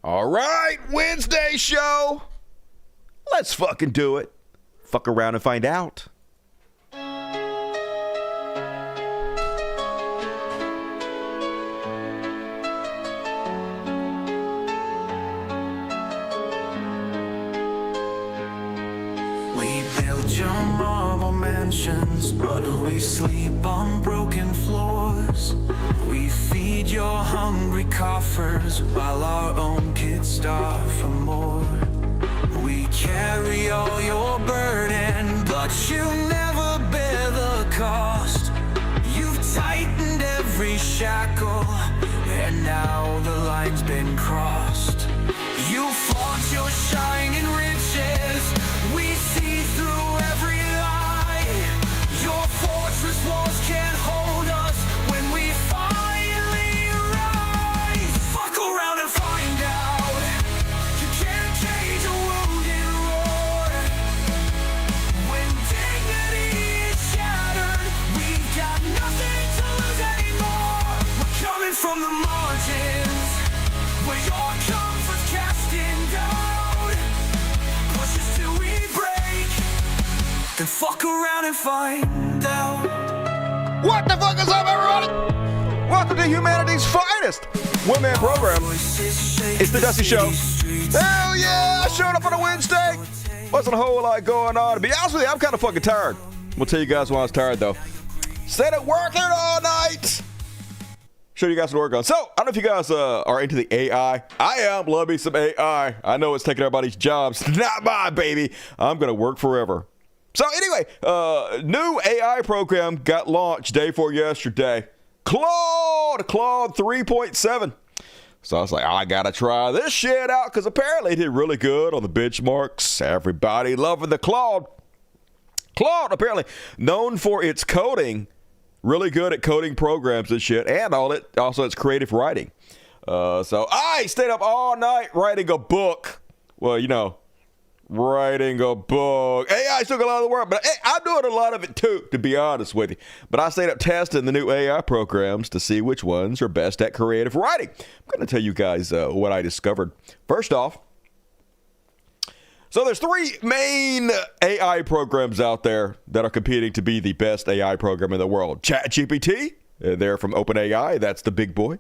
All right, Wednesday show. Let's fucking do it. Fuck around and find out. We build your marble mansions, but we sleep on broken floors. We feed your hungry coffers while our own kids starve for more. We carry all your burden, but you never bear the cost. You've tightened every shackle, and now the line's been crossed. You flaunt your shining riches, we see through every lie. Your fortress walls can't hold us when we finally rise. Fuck around and find out. You can't cage a wounded roar. When dignity is shattered, we've got nothing to lose anymore. We're coming from the margins, where your comfort's casting down. Push us till we break, then fuck around and find out. What the fuck is up, everybody? Welcome to humanity's finest one-man program. It's the Dusty Show. Hell yeah, I showed up on a Wednesday. Wasn't a whole lot going on. To be honest with you, I'm kind of fucking tired. We'll tell you guys why I was tired, though. Stayed at work all night. Show you guys what to work on. So, I don't know if you guys are into the AI. I am. Love me some AI. I know it's taking everybody's jobs. Not mine, baby. I'm going to work forever. So anyway, new AI program got launched day before yesterday. Claude 3.7. So I was like, I gotta try this shit out because apparently it did really good on the benchmarks. Everybody loving the Claude. Claude, apparently known for its coding, really good at coding programs and shit, and also its creative writing. So I stayed up all night writing a book. Well, you know, writing a book. AI took a lot of the work, but hey, I'm doing a lot of it too, to be honest with you. But I stayed up testing the new AI programs to see which ones are best at creative writing. I'm going to tell you guys what I discovered. First off, so there's three main AI programs out there that are competing to be the best AI program in the world. ChatGPT, they're from OpenAI. That's the big boy.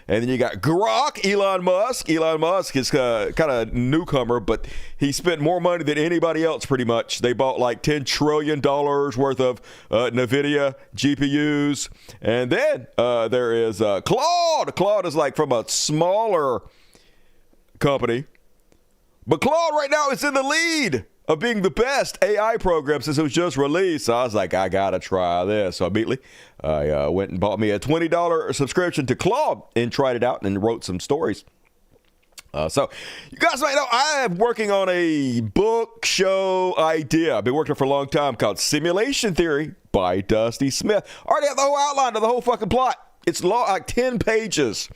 And then you got Grok, Elon Musk. Elon Musk is kind of newcomer, but he spent more money than anybody else pretty much. They bought like $10 trillion worth of NVIDIA GPUs. And then there is Claude. Claude is like from a smaller company. But Claude right now is in the lead of being the best AI program since it was just released. So I was like, I got to try this. So immediately I went and bought me a $20 subscription to Claude and tried it out and wrote some stories. So you guys might know I am working on a book show idea. I've been working for a long time called Simulation Theory by Dusty Smith. Already have the whole outline of the whole fucking plot. It's like 10 pages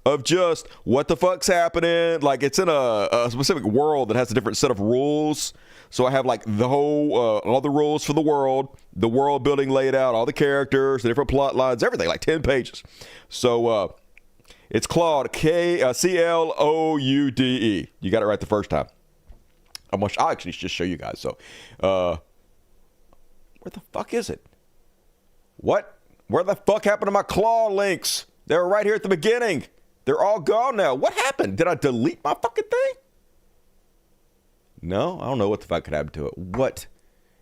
of just what the fuck's happening. Like it's in a specific world that has a different set of rules. So I have like the whole, all the rules for the world building laid out, all the characters, the different plot lines, everything, like 10 pages. So it's Claude, C-L-O-U-D-E. You got it right the first time. I'll actually just show you guys. So where the fuck is it? What? Where the fuck happened to my Claude links? They were right here at the beginning. They're all gone now. What happened? Did I delete my fucking thing? No, I don't know what the fuck could happen to it. What?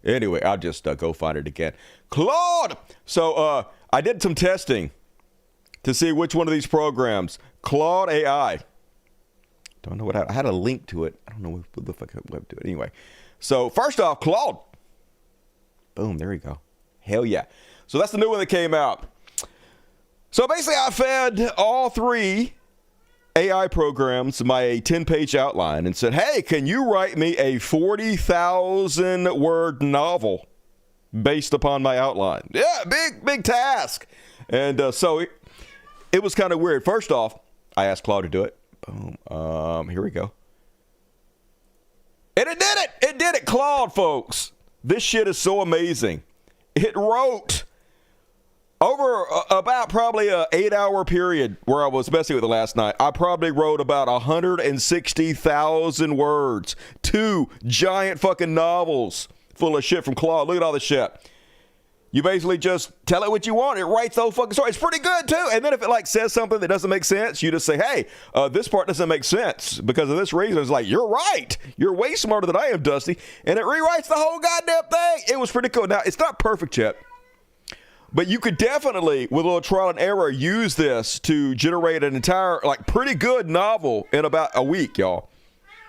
Anyway, I'll just go find it again. Claude! So, I did some testing to see which one of these programs. Claude AI. Don't know what I had a link to it. I don't know what the fuck I went to it. Anyway. So, first off, Claude. Boom, there you go. Hell yeah. So, that's the new one that came out. So, basically, I fed all three AI programs my 10-page outline and said, hey, can you write me a 40,000 word novel based upon my outline? Yeah, big task. And so it was kind of weird. First off, I asked Claude to do it. Boom. Here we go. And it did it. It did it, Claude, folks. This shit is so amazing. It wrote Over about probably a 8-hour period where I was messing with it last night, I probably wrote about 160,000 words. 2 giant fucking novels full of shit from Claude. Look at all this shit. You basically just tell it what you want. It writes the whole fucking story. It's pretty good, too. And then if it, like, says something that doesn't make sense, you just say, hey, this part doesn't make sense because of this reason. It's like, you're right. You're way smarter than I am, Dusty. And it rewrites the whole goddamn thing. It was pretty cool. Now, it's not perfect yet. But you could definitely, with a little trial and error, use this to generate an entire, like, pretty good novel in about a week, y'all.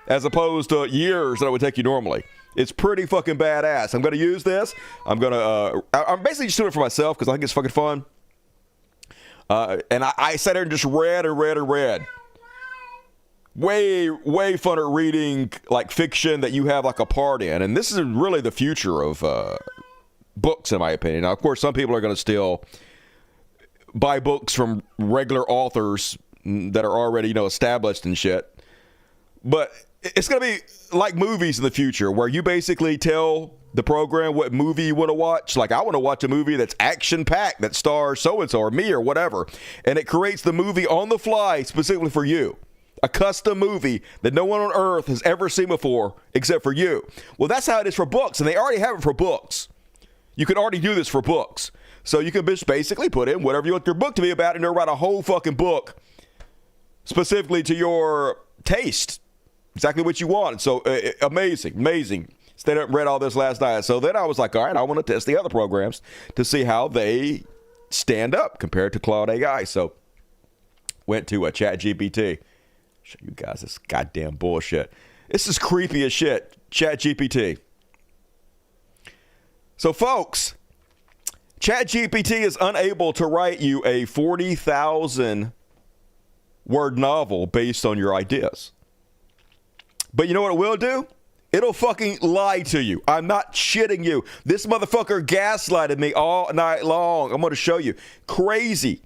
As opposed to years that it would take you normally. It's pretty fucking badass. I'm going to use this. I'm basically just doing it for myself because I think it's fucking fun. And I sat there and just read and read and read. Way funner reading, like, fiction that you have, like, a part in. And this is really the future of books, in my opinion. Now, of course, some people are going to still buy books from regular authors that are already, established and shit. But it's going to be like movies in the future where you basically tell the program what movie you want to watch. Like, I want to watch a movie that's action-packed, that stars so-and-so or me or whatever. And it creates the movie on the fly specifically for you. A custom movie that no one on earth has ever seen before except for you. Well, that's how it is for books, and they already have it for books. You can already do this for books. So you can just basically put in whatever you want your book to be about, and they'll write a whole fucking book specifically to your taste. Exactly what you want. So amazing. Stayed up and read all this last night. So then I was like, all right, I want to test the other programs to see how they stand up compared to Claude AI. So went to a ChatGPT. Show you guys this goddamn bullshit. This is creepy as shit. ChatGPT. So, folks, ChatGPT is unable to write you a 40,000-word novel based on your ideas. But you know what it will do? It'll fucking lie to you. I'm not shitting you. This motherfucker gaslighted me all night long. I'm going to show you. Crazy.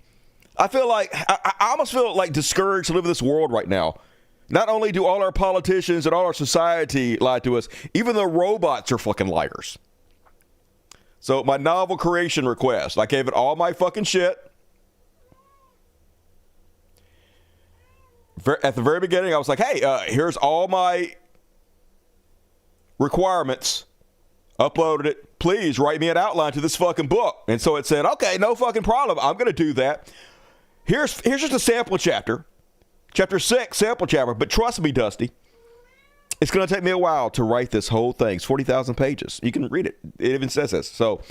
I feel like, I almost feel like discouraged to live in this world right now. Not only do all our politicians and all our society lie to us, even the robots are fucking liars. So my novel creation request, I gave it all my fucking shit. At the very beginning, I was like, hey, here's all my requirements. Uploaded it. Please write me an outline to this fucking book. And so it said, okay, no fucking problem. I'm going to do that. Here's just a sample chapter. Chapter 6, sample chapter. But trust me, Dusty, it's going to take me a while to write this whole thing. It's 40,000 pages. You can read it. It even says this. So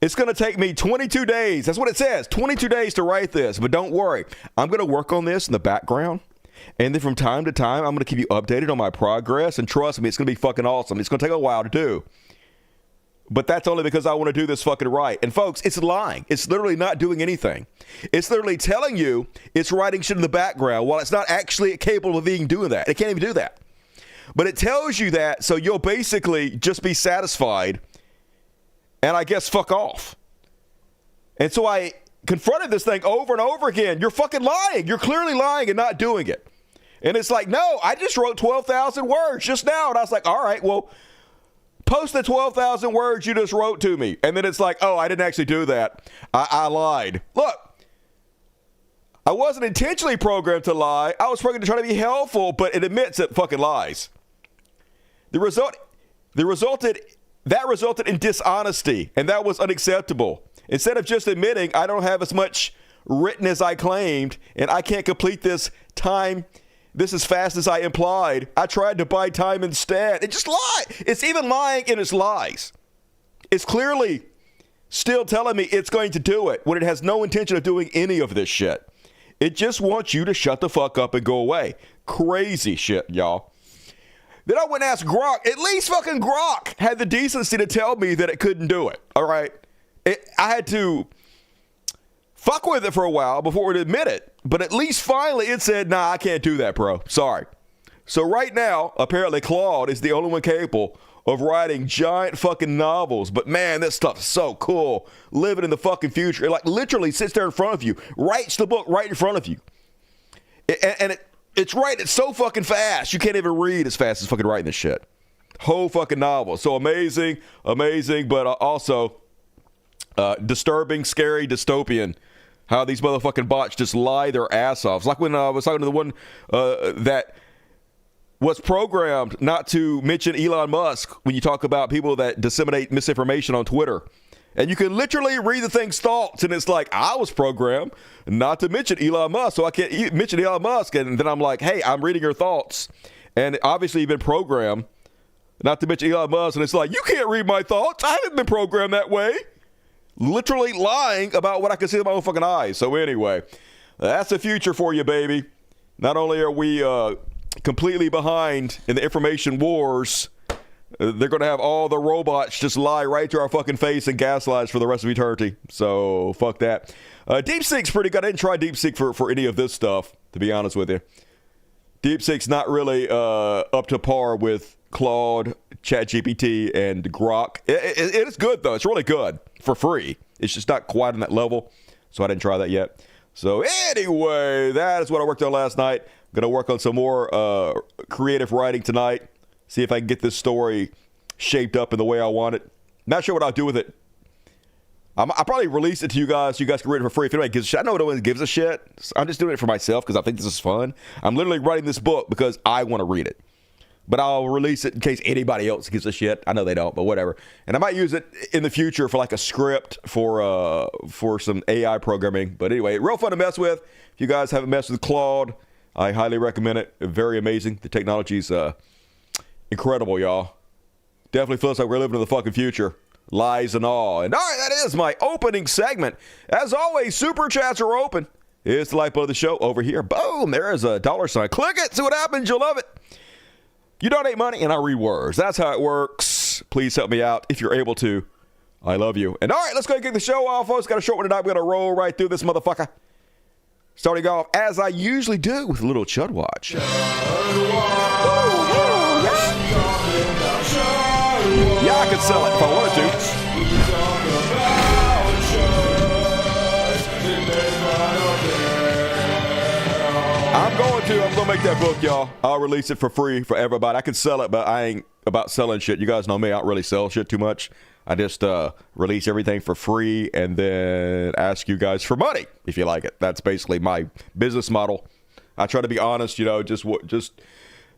it's going to take me 22 days. That's what it says. 22 days to write this. But don't worry. I'm going to work on this in the background. And then from time to time, I'm going to keep you updated on my progress. And trust me, it's going to be fucking awesome. It's going to take a while to do. But that's only because I want to do this fucking right. And folks, it's lying. It's literally not doing anything. It's literally telling you it's writing shit in the background while it's not actually capable of even doing that. It can't even do that. But it tells you that so you'll basically just be satisfied and I guess fuck off. And so I confronted this thing over and over again. You're fucking lying. You're clearly lying and not doing it. And it's like, no, I just wrote 12,000 words just now. And I was like, all right, well, post the 12,000 words you just wrote to me. And then it's like, oh, I didn't actually do that. I lied. Look, I wasn't intentionally programmed to lie. I was programmed to try to be helpful, but it admits it fucking lies. That resulted in dishonesty, and that was unacceptable. Instead of just admitting I don't have as much written as I claimed, and I can't complete this as fast as I implied, I tried to buy time instead. It just lied. It's even lying in its lies. It's clearly still telling me it's going to do it when it has no intention of doing any of this shit. It just wants you to shut the fuck up and go away. Crazy shit, y'all. Then I went and asked Grok. At least fucking Grok had the decency to tell me that it couldn't do it. All right. I had to fuck with it for a while before it would admit it. But at least finally it said, nah, I can't do that, bro. Sorry. So right now, apparently Claude is the only one capable of writing giant fucking novels. But man, this stuff is so cool. Living in the fucking future. It like literally sits there in front of you. Writes the book right in front of you. It's right. It's so fucking fast. You can't even read as fast as fucking writing this shit. Whole fucking novel. So amazing. But also Disturbing, scary, dystopian. How these motherfucking bots just lie their ass off. It's like when I was talking to the one that was programmed not to mention Elon Musk when you talk about people that disseminate misinformation on Twitter. And you can literally read the thing's thoughts, and it's like, I was programmed not to mention Elon Musk, so I can't mention Elon Musk. And then I'm like, hey, I'm reading your thoughts. And obviously you've been programmed not to mention Elon Musk, and it's like, you can't read my thoughts. I haven't been programmed that way. Literally lying about what I can see with my own fucking eyes. So anyway, that's the future for you, baby. Not only are we completely behind in the information wars, they're going to have all the robots just lie right to our fucking face and gaslight us for the rest of eternity. So fuck that. DeepSeek's pretty good. I didn't try DeepSeek for any of this stuff, to be honest with you. DeepSeek's not really up to par with Claude, ChatGPT, and Grok. It is good, though. It's really good for free. It's just not quite on that level, so I didn't try that yet. So anyway, that is what I worked on last night. I'm going to work on some more creative writing tonight, see if I can get this story shaped up in the way I want it. Not sure what I'll do with it. I'll probably release it to you guys so you guys can read it for free if anybody gives a shit. I know no one gives a shit. I'm just doing it for myself because I think this is fun. I'm literally writing this book because I want to read it. But I'll release it in case anybody else gives a shit. I know they don't, but whatever. And I might use it in the future for like a script for some AI programming. But anyway, real fun to mess with. If you guys haven't messed with Claude, I highly recommend it. Very amazing. The technology's incredible, y'all. Definitely feels like we're living in the fucking future. Lies and all. And all right, that is my opening segment. As always, super chats are open. It's the lifeblood of the show over here. Boom, there is a $. Click it, see what happens. You'll love it. You donate money and I read words. That's how it works. Please help me out if you're able to. I love you. And all right, let's go and kick the show off, folks. Got a short one tonight. We're going to roll right through this motherfucker. Starting off, as I usually do, with a little Chud Watch. Yeah, I could sell it if I wanted to. I'm going to make that book, y'all. I'll release it for free for everybody. I could sell it, but I ain't about selling shit. You guys know me. I don't really sell shit too much. I just release everything for free and then ask you guys for money if you like it. That's basically my business model. I try to be honest, just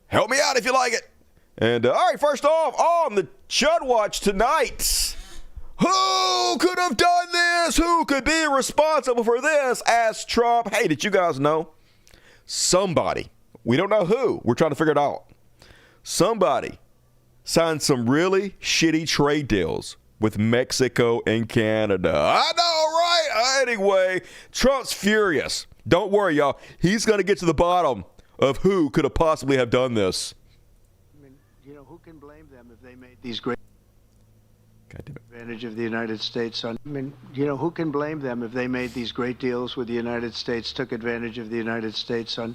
help me out if you like it. And all right, first off, on the Chud Watch tonight, who could have done this? Who could be responsible for this? Asked Trump. Hey, did you guys know? Somebody, we don't know who, we're trying to figure it out. Somebody signed some really shitty trade deals with Mexico and Canada. I know, right? Anyway, Trump's furious. Don't worry, y'all. He's going to get to the bottom of who could have possibly have done this. I mean, who can blame them if they made these great advantage of the United States on? I mean, who can blame them if they made these great deals with the United States, took advantage of the United States on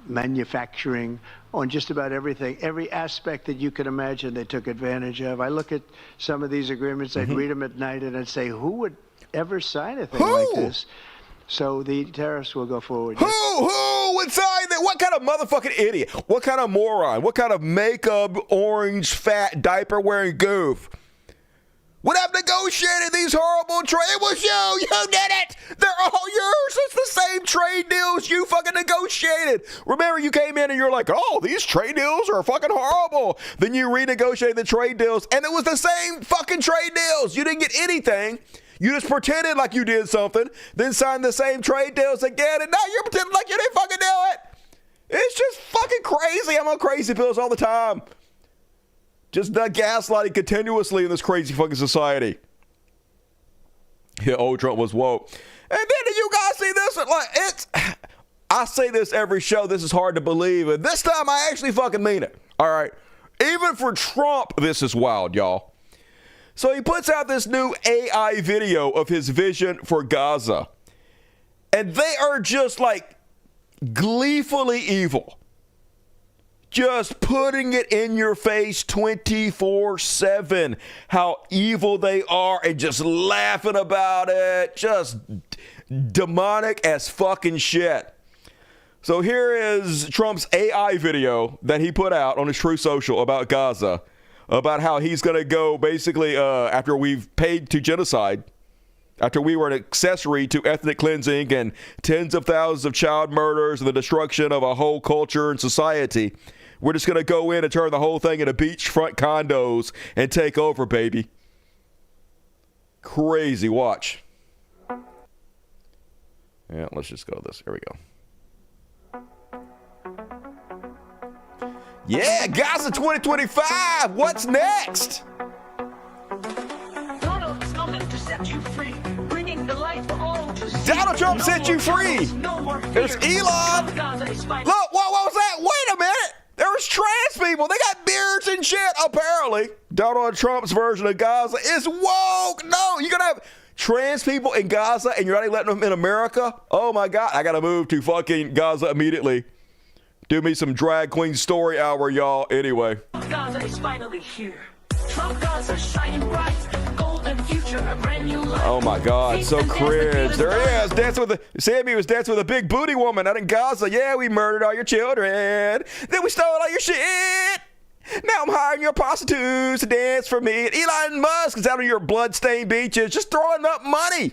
manufacturing, on just about everything, every aspect that you could imagine they took advantage of. I look at some of these agreements, I'd read them at night, and I'd say, who would ever sign a thing like this? So the tariffs will go forward. Who would sign that? What kind of motherfucking idiot? What kind of moron? What kind of makeup, orange, fat, diaper-wearing goof would have negotiated these horrible trade? It was you. You did it. They're all yours. It's the same trade deals you fucking negotiated. Remember, you came in and you're like, oh, these trade deals are fucking horrible. Then you renegotiated the trade deals, and it was the same fucking trade deals. You didn't get anything. You just pretended like you did something, then signed the same trade deals again, and now you're pretending like you didn't fucking do it. It's just fucking crazy. I'm on crazy pills all the time. Just gaslighting continuously in this crazy fucking society. Yeah, old Trump was woke. And then did you guys see this? I say this every show. This is hard to believe. And this time I actually fucking mean it. All right. Even for Trump, this is wild, y'all. So he puts out this new AI video of his vision for Gaza. And they are just like gleefully evil. Just putting it in your face 24/7 how evil they are and just laughing about it. Just demonic as fucking shit. So here is Trump's AI video that he put out on his True Social about Gaza. about how he's going to go basically after we've paid to genocide, after we were an accessory to ethnic cleansing and tens of thousands of child murders and the destruction of a whole culture and society. We're just going to go in and turn the whole thing into beachfront condos and take over, baby. Crazy. Watch. Yeah, let's just go this. Here we go. Yeah, Gaza 2025. What's next? Donald is coming to set you free, bringing the light for all to see. Donald Trump No set more you free. troubles, no more There's fear. Elon. Gaza is fighting. Look, what was that? Wait a minute. There's trans people. They got beards and shit, apparently. Donald Trump's version of Gaza is woke. No, you're going to have trans people in Gaza and you're not even letting them in America? Oh, my God. I got to move to fucking Gaza immediately. Do me some drag queen story hour, y'all. Anyway. Gaza is finally here. Trump Gaza shining bright. Golden future, a brand new life. Oh my God, so cringe. There he is, dancing with Sammy was dancing with a big booty woman out in Gaza. Yeah, we murdered all your children. Then we stole all your shit. Now I'm hiring your prostitutes to dance for me. And Elon Musk is out on your bloodstained beaches just throwing up money.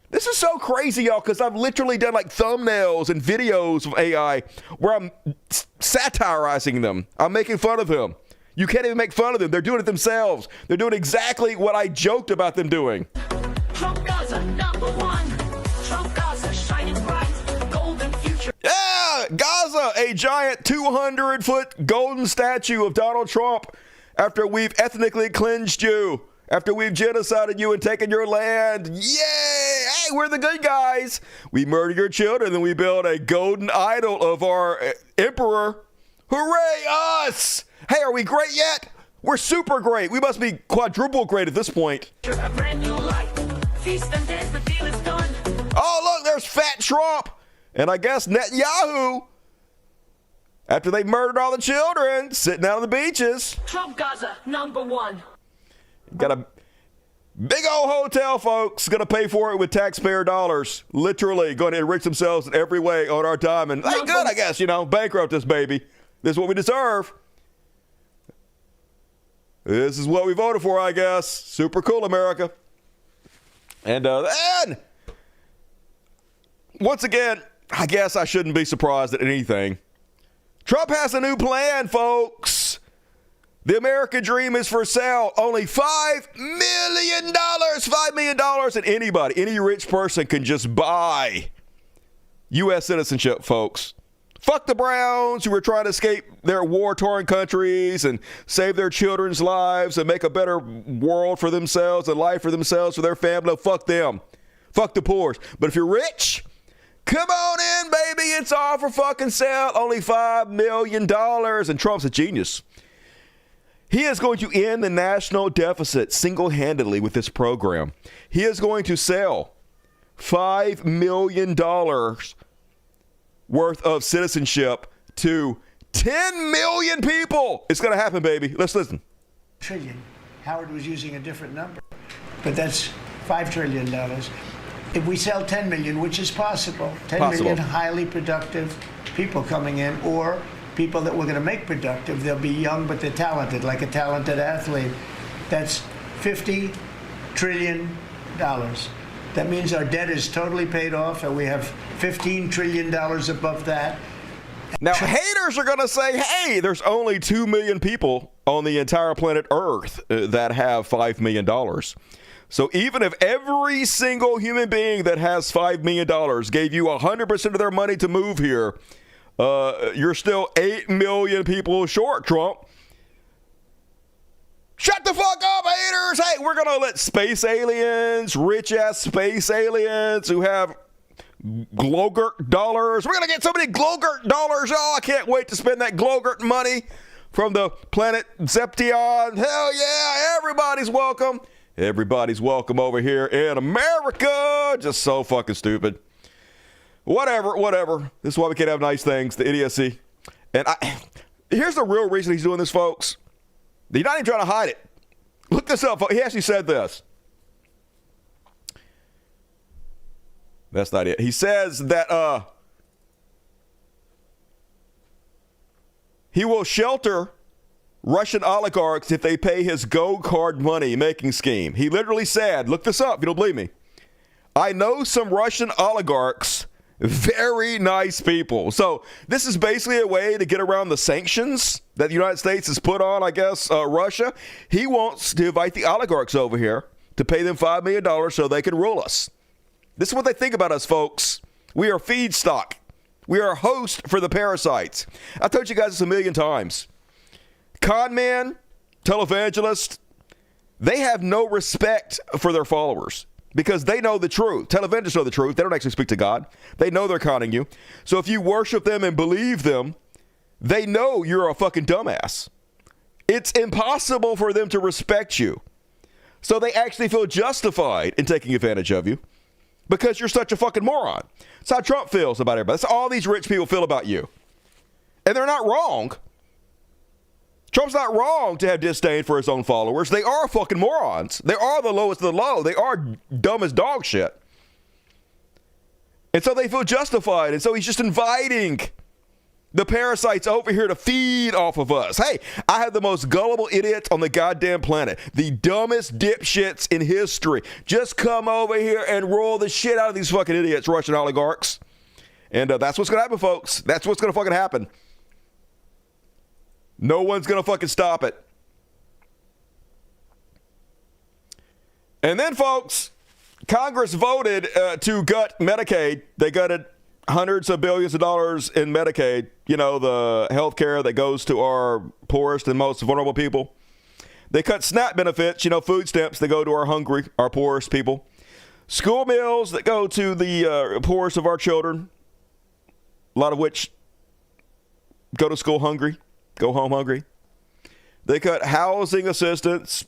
This is so crazy, y'all, because I've literally done like thumbnails and videos of AI where I'm satirizing them. I'm making fun of them. You can't even make fun of them. They're doing it themselves. They're doing exactly what I joked about them doing. Trump Gaza #1. Trump Gaza shining bright. Golden future. Yeah, Gaza, a giant 200-foot golden statue of Donald Trump after we've ethnically cleansed you, after we've genocided you and taken your land. Yay! Hey, we're the good guys. We murdered your children, then we built a golden idol of our emperor. Hooray, us! Hey, are we great yet? We're super great. We must be quadruple great at this point. A brand new life. Feast and dance, the deal is done. Oh, look, there's Fat Trump. And I guess Netanyahu, after they murdered all the children, sitting out on the beaches. Trump Gaza #1. Got a big old hotel, folks. Going to pay for it with taxpayer dollars. Literally going to enrich themselves in every way on our time. And hey, good, I guess, bankrupt this baby. This is what we deserve. This is what we voted for, I guess. Super cool, America. And then, once again, I guess I shouldn't be surprised at anything. Trump has a new plan, folks. The American dream is for sale. Only $5 million. $5 million. And anybody, any rich person can just buy U.S. citizenship, folks. Fuck the Browns who were trying to escape their war-torn countries and save their children's lives and make a better world for themselves and life for themselves, for their family. No, fuck them. Fuck the poor. But if you're rich, come on in, baby. It's all for fucking sale. Only $5 million. And Trump's a genius. He is going to end the national deficit single-handedly with this program. He is going to sell $5 million worth of citizenship to 10 million people. It's going to happen, baby. Let's listen. Trillion. Howard was using a different number, but that's $5 trillion. If we sell 10 million, which is possible, 10 million highly productive people coming in, or people that we're going to make productive, they'll be young, but they're talented, like a talented athlete. That's $50 trillion. That means our debt is totally paid off, and we have $15 trillion above that. Now, haters are going to say, hey, there's only 2 million people on the entire planet Earth that have $5 million. So even if every single human being that has $5 million gave you 100% of their money to move here, you're still 8 million people short, Trump. Shut the fuck up, haters! Hey, we're going to let space aliens, rich-ass space aliens who have Glogurt dollars. We're going to get so many Glogurt dollars, y'all. I can't wait to spend that Glogurt money from the planet Zeption. Hell yeah, everybody's welcome. Everybody's welcome over here in America. Just so fucking stupid. Whatever. This is why we can't have nice things, the idiocy. And here's the real reason he's doing this, folks. He's not even trying to hide it. Look this up. He actually said this. That's not it. He says that he will shelter Russian oligarchs if they pay his gold card money making scheme. He literally said, look this up if you don't believe me, I know some Russian oligarchs, very nice people. So this is basically a way to get around the sanctions that the United States has put on, I guess, Russia. He wants to invite the oligarchs over here to pay them $5 million so they can rule us. This is what they think about us, folks. We are feedstock. We are a host for the parasites. I told you guys this a million times. Con men, televangelists, they have no respect for their followers because they know the truth. Televangelists know the truth. They don't actually speak to God. They know they're conning you. So if you worship them and believe them, they know you're a fucking dumbass. It's impossible for them to respect you. So they actually feel justified in taking advantage of you because you're such a fucking moron. That's how Trump feels about everybody. That's how all these rich people feel about you. And they're not wrong. Trump's not wrong to have disdain for his own followers. They are fucking morons. They are the lowest of the low. They are dumb as dog shit. And so they feel justified. And so he's just inviting the parasites over here to feed off of us. Hey, I have the most gullible idiots on the goddamn planet. The dumbest dipshits in history. Just come over here and roll the shit out of these fucking idiots, Russian oligarchs. And that's what's going to happen, folks. That's what's going to fucking happen. No one's going to fucking stop it. And then, folks, Congress voted to gut Medicaid. They gutted hundreds of billions of dollars in Medicaid. You know, the health care that goes to our poorest and most vulnerable people. They cut SNAP benefits, you know, food stamps that go to our hungry, our poorest people. School meals that go to the poorest of our children, a lot of which go to school hungry. Go home hungry. They cut housing assistance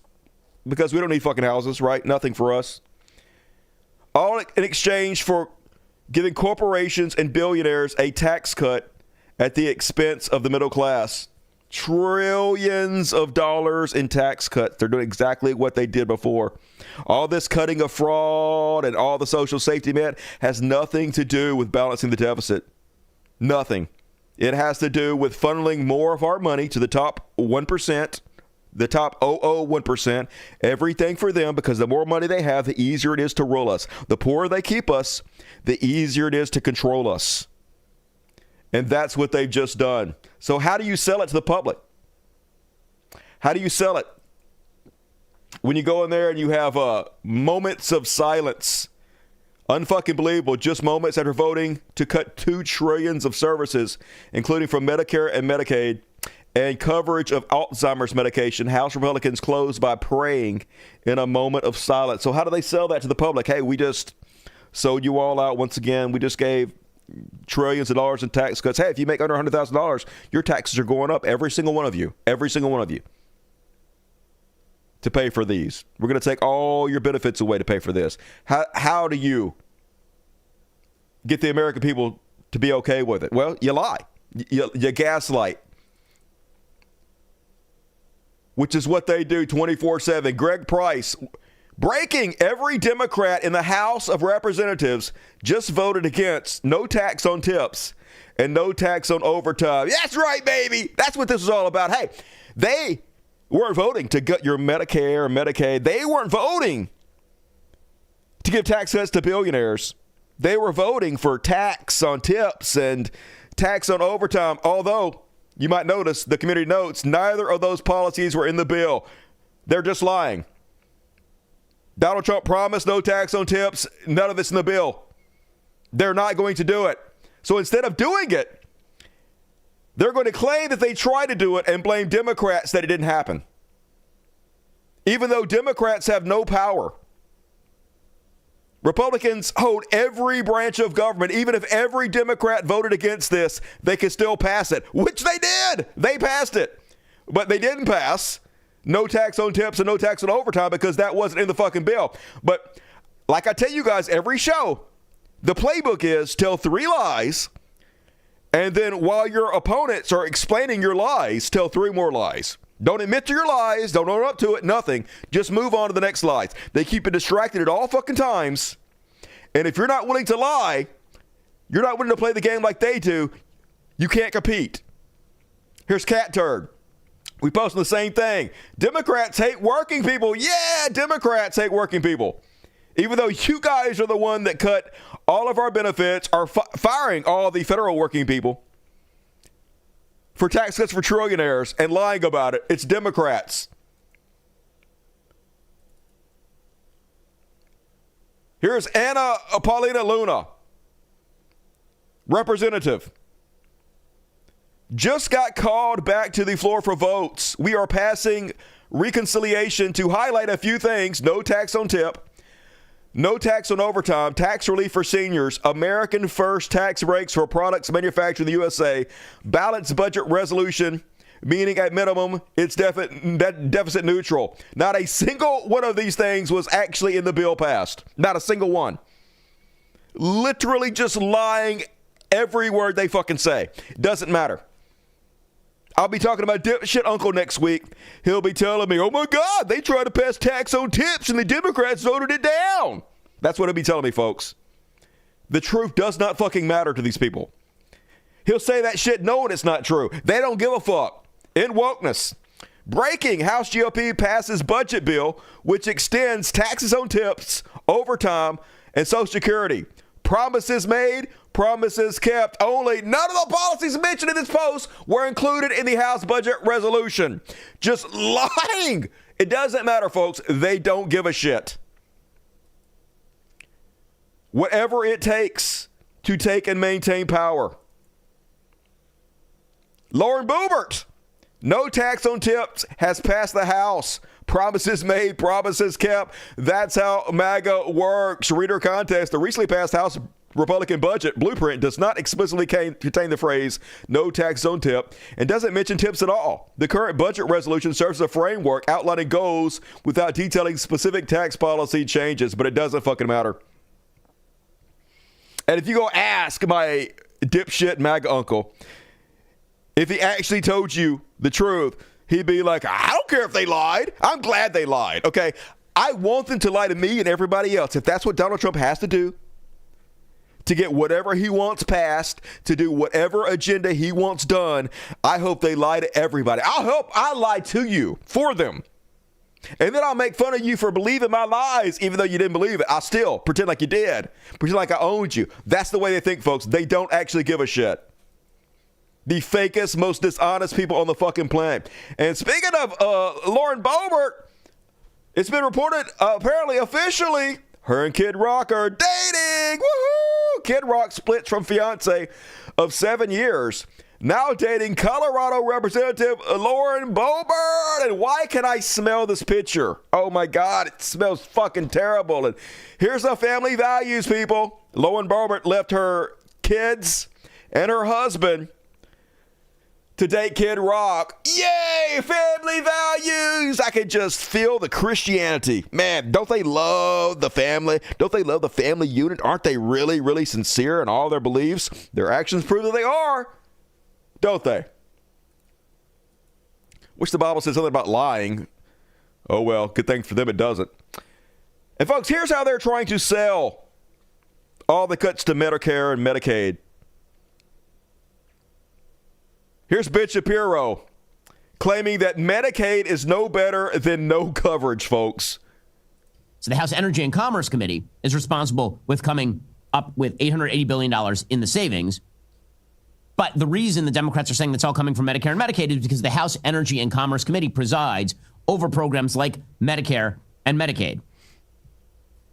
because we don't need fucking houses, right? Nothing for us. All in exchange for giving corporations and billionaires a tax cut at the expense of the middle class. Trillions of dollars in tax cuts. They're doing exactly what they did before. All this cutting of fraud and all the social safety net has nothing to do with balancing the deficit. Nothing. It has to do with funneling more of our money to the top 1%, the top 001%, everything for them, because the more money they have, the easier it is to rule us. The poorer they keep us, the easier it is to control us. And that's what they've just done. So how do you sell it to the public? How do you sell it? When you go in there and you have moments of silence. Unfucking believable. Just moments after voting to cut $2 trillion of services, including from Medicare and Medicaid, and coverage of Alzheimer's medication, House Republicans closed by praying in a moment of silence. So how do they sell that to the public? Hey, we just sold you all out once again. We just gave trillions of dollars in tax cuts. Hey, if you make under $100,000, your taxes are going up. Every single one of you. Every single one of you. To pay for these. We're going to take all your benefits away to pay for this. How do you get the American people to be okay with it? Well, you lie. You gaslight. Which is what they do 24/7. Greg Price, breaking, every Democrat in the House of Representatives just voted against no tax on tips and no tax on overtime. That's right, baby. That's what this is all about. Hey, they weren't voting to gut your Medicare and Medicaid. They weren't voting to give tax cuts to billionaires. They were voting for tax on tips and tax on overtime. Although, you might notice, the committee notes, neither of those policies were in the bill. They're just lying. Donald Trump promised no tax on tips. None of it's in the bill. They're not going to do it. So instead of doing it, they're going to claim that they tried to do it and blame Democrats that it didn't happen. Even though Democrats have no power. Republicans hold every branch of government. Even if every Democrat voted against this, they could still pass it, which they did. They passed it. But they didn't pass no tax on tips and no tax on overtime because that wasn't in the fucking bill. But like I tell you guys every show, the playbook is tell 3 lies. And then while your opponents are explaining your lies, tell 3 more lies. Don't admit to your lies. Don't own up to it. Nothing. Just move on to the next lies. They keep you distracted at all fucking times. And if you're not willing to lie, you're not willing to play the game like they do, you can't compete. Here's Cat Turd. We posting the same thing. Democrats hate working people. Yeah, Democrats hate working people. Even though you guys are the one that cut all of our benefits, are firing all the federal working people for tax cuts for trillionaires and lying about it. It's Democrats. Here's Anna Paulina Luna, representative. Just got called back to the floor for votes. We are passing reconciliation to highlight a few things. No tax on tip. No tax on overtime, tax relief for seniors, American first tax breaks for products manufactured in the USA, balanced budget resolution, meaning at minimum it's deficit neutral. Not a single one of these things was actually in the bill passed. Not a single one. Literally just lying every word they fucking say. Doesn't matter. I'll be talking about dipshit uncle next week. He'll be telling me, oh my God, they tried to pass tax on tips and the Democrats voted it down. That's what he'll be telling me, folks. The truth does not fucking matter to these people. He'll say that shit knowing it's not true. They don't give a fuck. In wokeness. Breaking, House GOP passes budget bill, which extends taxes on tips, overtime, and Social Security. Promises made, promises kept. Only none of the policies mentioned in this post were included in the House budget resolution. Just lying. It doesn't matter, folks. They don't give a shit. Whatever it takes to take and maintain power. Lauren Boebert, no tax on tips, has passed the House. Promises made, promises kept. That's how MAGA works. Reader context. The recently passed House Republican budget blueprint does not explicitly contain the phrase no tax on tip and doesn't mention tips at all. The current budget resolution serves as a framework outlining goals without detailing specific tax policy changes, but it doesn't fucking matter. And if you go ask my dipshit MAGA uncle if he actually told you the truth, he'd be like, I don't care if they lied. I'm glad they lied. Okay. I want them to lie to me and everybody else. If that's what Donald Trump has to do to get whatever he wants passed, to do whatever agenda he wants done, I hope they lie to everybody. I lie to you for them. And then I'll make fun of you for believing my lies, even though you didn't believe it. I'll still pretend like you did. Pretend like I owned you. That's the way they think, folks. They don't actually give a shit. The fakest, most dishonest people on the fucking planet. And speaking of Lauren Boebert, it's been reported, apparently officially, her and Kid Rock are dating. Woohoo! Kid Rock splits from fiance of 7 years. Now dating Colorado Representative Lauren Boebert. And why can I smell this picture? Oh my God, it smells fucking terrible. And here's the family values, people. Lauren Boebert left her kids and her husband to date Kid Rock. Yay, family values. I can just feel the Christianity. Man, don't they love the family? Don't they love the family unit? Aren't they really, really sincere in all their beliefs? Their actions prove that they are. Don't they? Wish the Bible said something about lying. Oh, well, good thing for them it doesn't. And folks, here's how they're trying to sell all the cuts to Medicare and Medicaid. Here's Ben Shapiro claiming that Medicaid is no better than no coverage, folks. So the House Energy and Commerce Committee is responsible with coming up with $880 billion in the savings. But the reason the Democrats are saying that's all coming from Medicare and Medicaid is because the House Energy and Commerce Committee presides over programs like Medicare and Medicaid.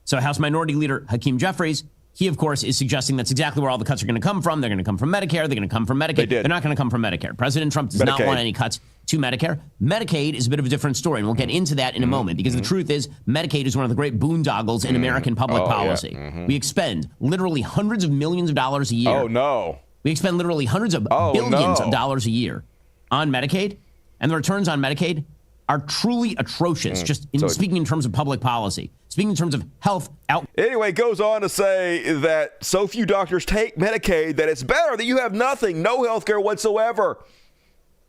So House Minority Leader Hakeem Jeffries, he, of course, is suggesting that's exactly where all the cuts are going to come from. They're going to come from Medicare. They're going to come from Medicaid. They're not going to come from Medicare. President Trump does not want any cuts to Medicare. Medicaid is a bit of a different story, and we'll get into that in a moment, because the truth is Medicaid is one of the great boondoggles in American public policy. Yeah. We expend literally hundreds of millions of dollars a year. Oh, no. We expend literally hundreds of billions of dollars a year on Medicaid, and the returns on Medicaid are truly atrocious, speaking in terms of public policy, speaking in terms of health. Anyway, it goes on to say that so few doctors take Medicaid that it's better that you have nothing, no health care whatsoever,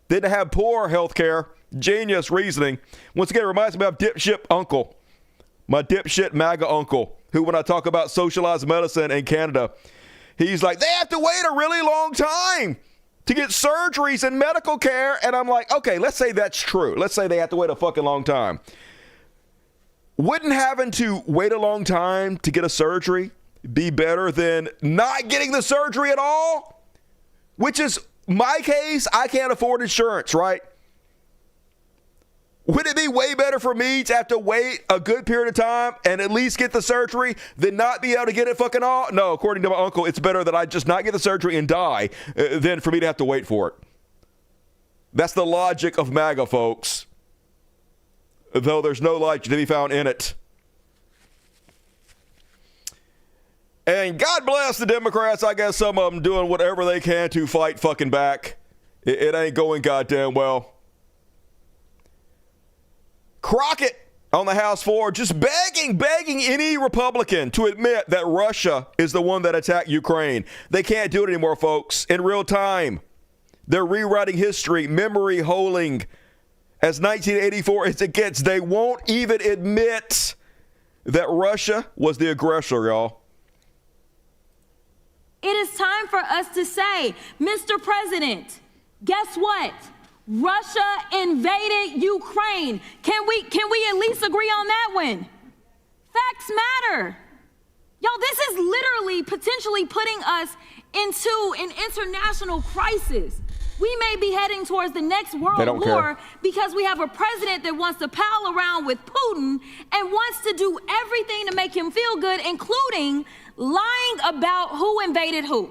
than to have poor health care. Genius reasoning. Once again, it reminds me of dipshit uncle, my dipshit MAGA uncle, who, when I talk about socialized medicine in Canada, he's like, they have to wait a really long time to get surgeries and medical care. And I'm like, okay, let's say that's true. Let's say they have to wait a fucking long time. Wouldn't having to wait a long time to get a surgery be better than not getting the surgery at all? Which is my case. I can't afford insurance, right? Would it be way better for me to have to wait a good period of time and at least get the surgery than not be able to get it fucking all? No, according to my uncle, it's better that I just not get the surgery and die than for me to have to wait for it. That's the logic of MAGA, folks. Though there's no logic to be found in it. And God bless the Democrats. I guess some of them doing whatever they can to fight fucking back. It ain't going goddamn well. Crockett on the House floor just begging any Republican to admit that Russia is the one that attacked Ukraine. They can't do it anymore, folks, in real time. They're rewriting history, memory holing as 1984 as it gets. They won't even admit that Russia was the aggressor, y'all. It is time for us to say, Mr. President, guess what? Russia invaded Ukraine. Can we at least agree on that one? Facts matter. Y'all, this is literally potentially putting us into an international crisis. We may be heading towards the next world war because we have a president that wants to pal around with Putin and wants to do everything to make him feel good, including lying about who invaded who.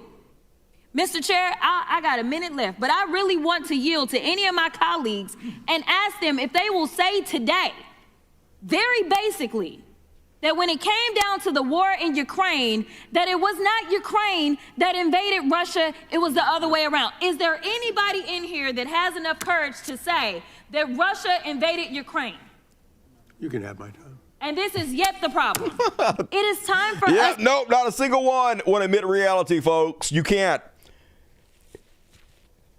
Mr. Chair, I got a minute left, but I really want to yield to any of my colleagues and ask them if they will say today, very basically, that when it came down to the war in Ukraine, that it was not Ukraine that invaded Russia, it was the other way around. Is there anybody in here that has enough courage to say that Russia invaded Ukraine? You can have my time. And this is yet the problem. It is time for us. Nope, not a single one want to admit reality, folks. You can't.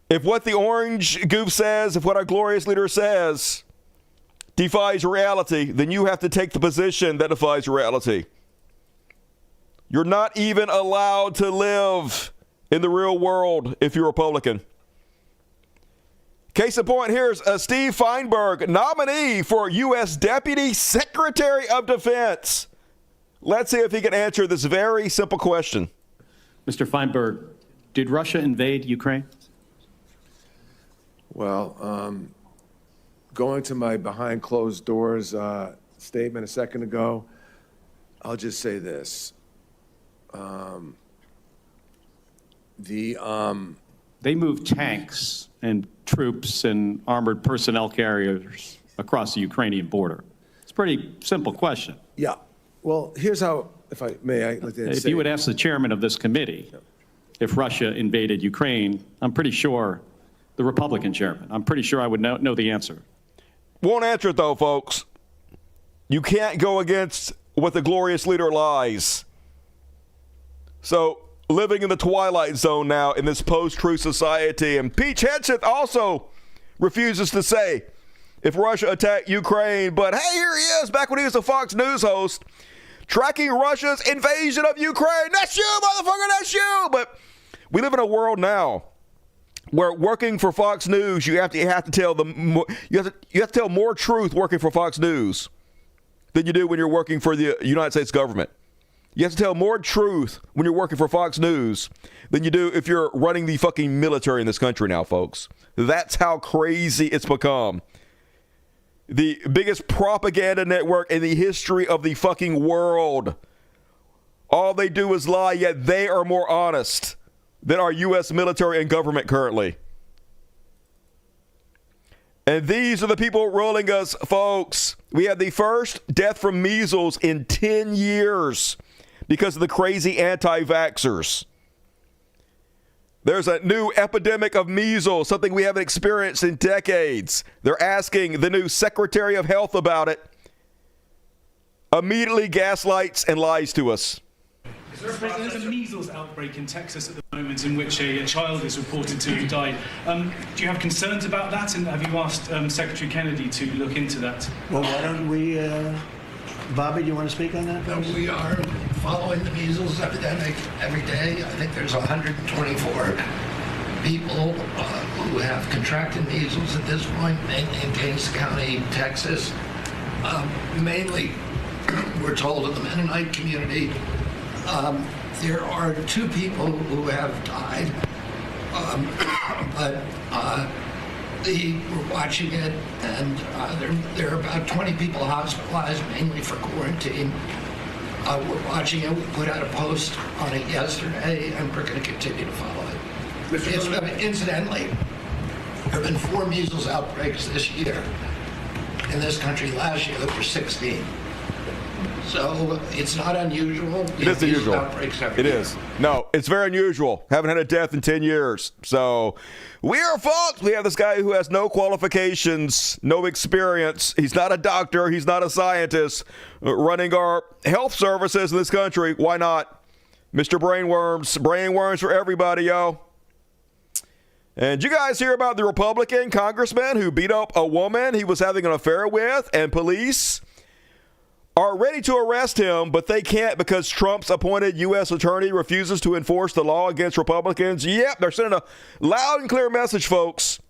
If what the orange goof says, if what our glorious leader says defies reality, then you have to take the position that defies reality. You're not even allowed to live in the real world if you're Republican. Case in point, here's Steve Feinberg, nominee for U.S. Deputy Secretary of Defense. Let's see if he can answer this very simple question. Mr. Feinberg, did Russia invade Ukraine? Well, going to my behind closed doors statement a second ago, I'll just say this. They moved tanks and troops and armored personnel carriers across the Ukrainian border. It's a pretty simple question. Yeah. Well, here's how, if I may, I'd like to If say, you would ask the chairman of this committee if Russia invaded Ukraine, I'm pretty sure, the Republican chairman, I'm pretty sure I would know the answer. Won't answer it, though, folks. You can't go against what the glorious leader lies. So, living in the twilight zone now in this post-truth society. And Pete Hegseth also refuses to say if Russia attacked Ukraine. But hey, here he is, back when he was a Fox News host, tracking Russia's invasion of Ukraine. That's you, motherfucker, that's you. But we live in a world now where working for Fox News, you have to tell you have to tell more truth working for Fox News than you do when you're working for the United States government. You have to tell more truth when you're working for Fox News than you do if you're running the fucking military in this country now, folks. That's how crazy it's become. The biggest propaganda network in the history of the fucking world. All they do is lie, yet they are more honest than our U.S. military and government currently. And these are the people ruling us, folks. We had the first death from measles in 10 years. Because of the crazy anti-vaxxers. There's a new epidemic of measles, something we haven't experienced in decades. They're asking the new Secretary of Health about it. Immediately gaslights and lies to us. There's a measles outbreak in Texas at the moment in which a child is reported to have died. Do you have concerns about that? And have you asked Secretary Kennedy to look into that? Well, why don't we, Bobby, do you want to speak on that? No, we are following the measles epidemic every day. I think there's 124 people who have contracted measles at this point in Kings County, Texas. Mainly, we're told, in the Mennonite community. There are 2 people who have died, but we're watching it, and there are about 20 people hospitalized, mainly for quarantine. We're watching it. We put out a post on it yesterday, and we're going to continue to follow it. Incidentally, there have been 4 measles outbreaks this year. In this country last year, there were 16. So it's not unusual. It is unusual. It is. No, it's very unusual. Haven't had a death in 10 years. So we are folks. We have this guy who has no qualifications, no experience. He's not a doctor. He's not a scientist running our health services in this country. Why not? Mr. Brainworms. Brainworms for everybody, yo. And you guys hear about the Republican congressman who beat up a woman he was having an affair with, and police are ready to arrest him, but they can't because Trump's appointed U.S. attorney refuses to enforce the law against Republicans? Yep, they're sending a loud and clear message, folks.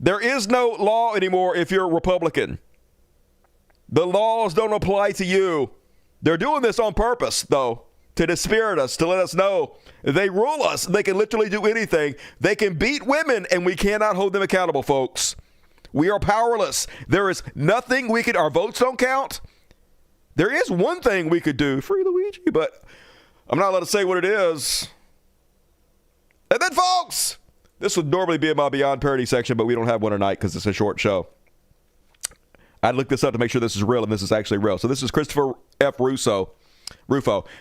There is no law anymore if you're a Republican. The laws don't apply to you. They're doing this on purpose, though, to dispirit us, to let us know they rule us. They can literally do anything. They can beat women, and we cannot hold them accountable, folks. We are powerless. There is nothing we could, our votes don't count. There is one thing we could do, free Luigi, but I'm not allowed to say what it is. And then, folks, this would normally be in my Beyond Parody section, but we don't have one tonight because it's a short show. I looked this up to make sure this is real, and this is actually real. So this is Christopher F. Rufo.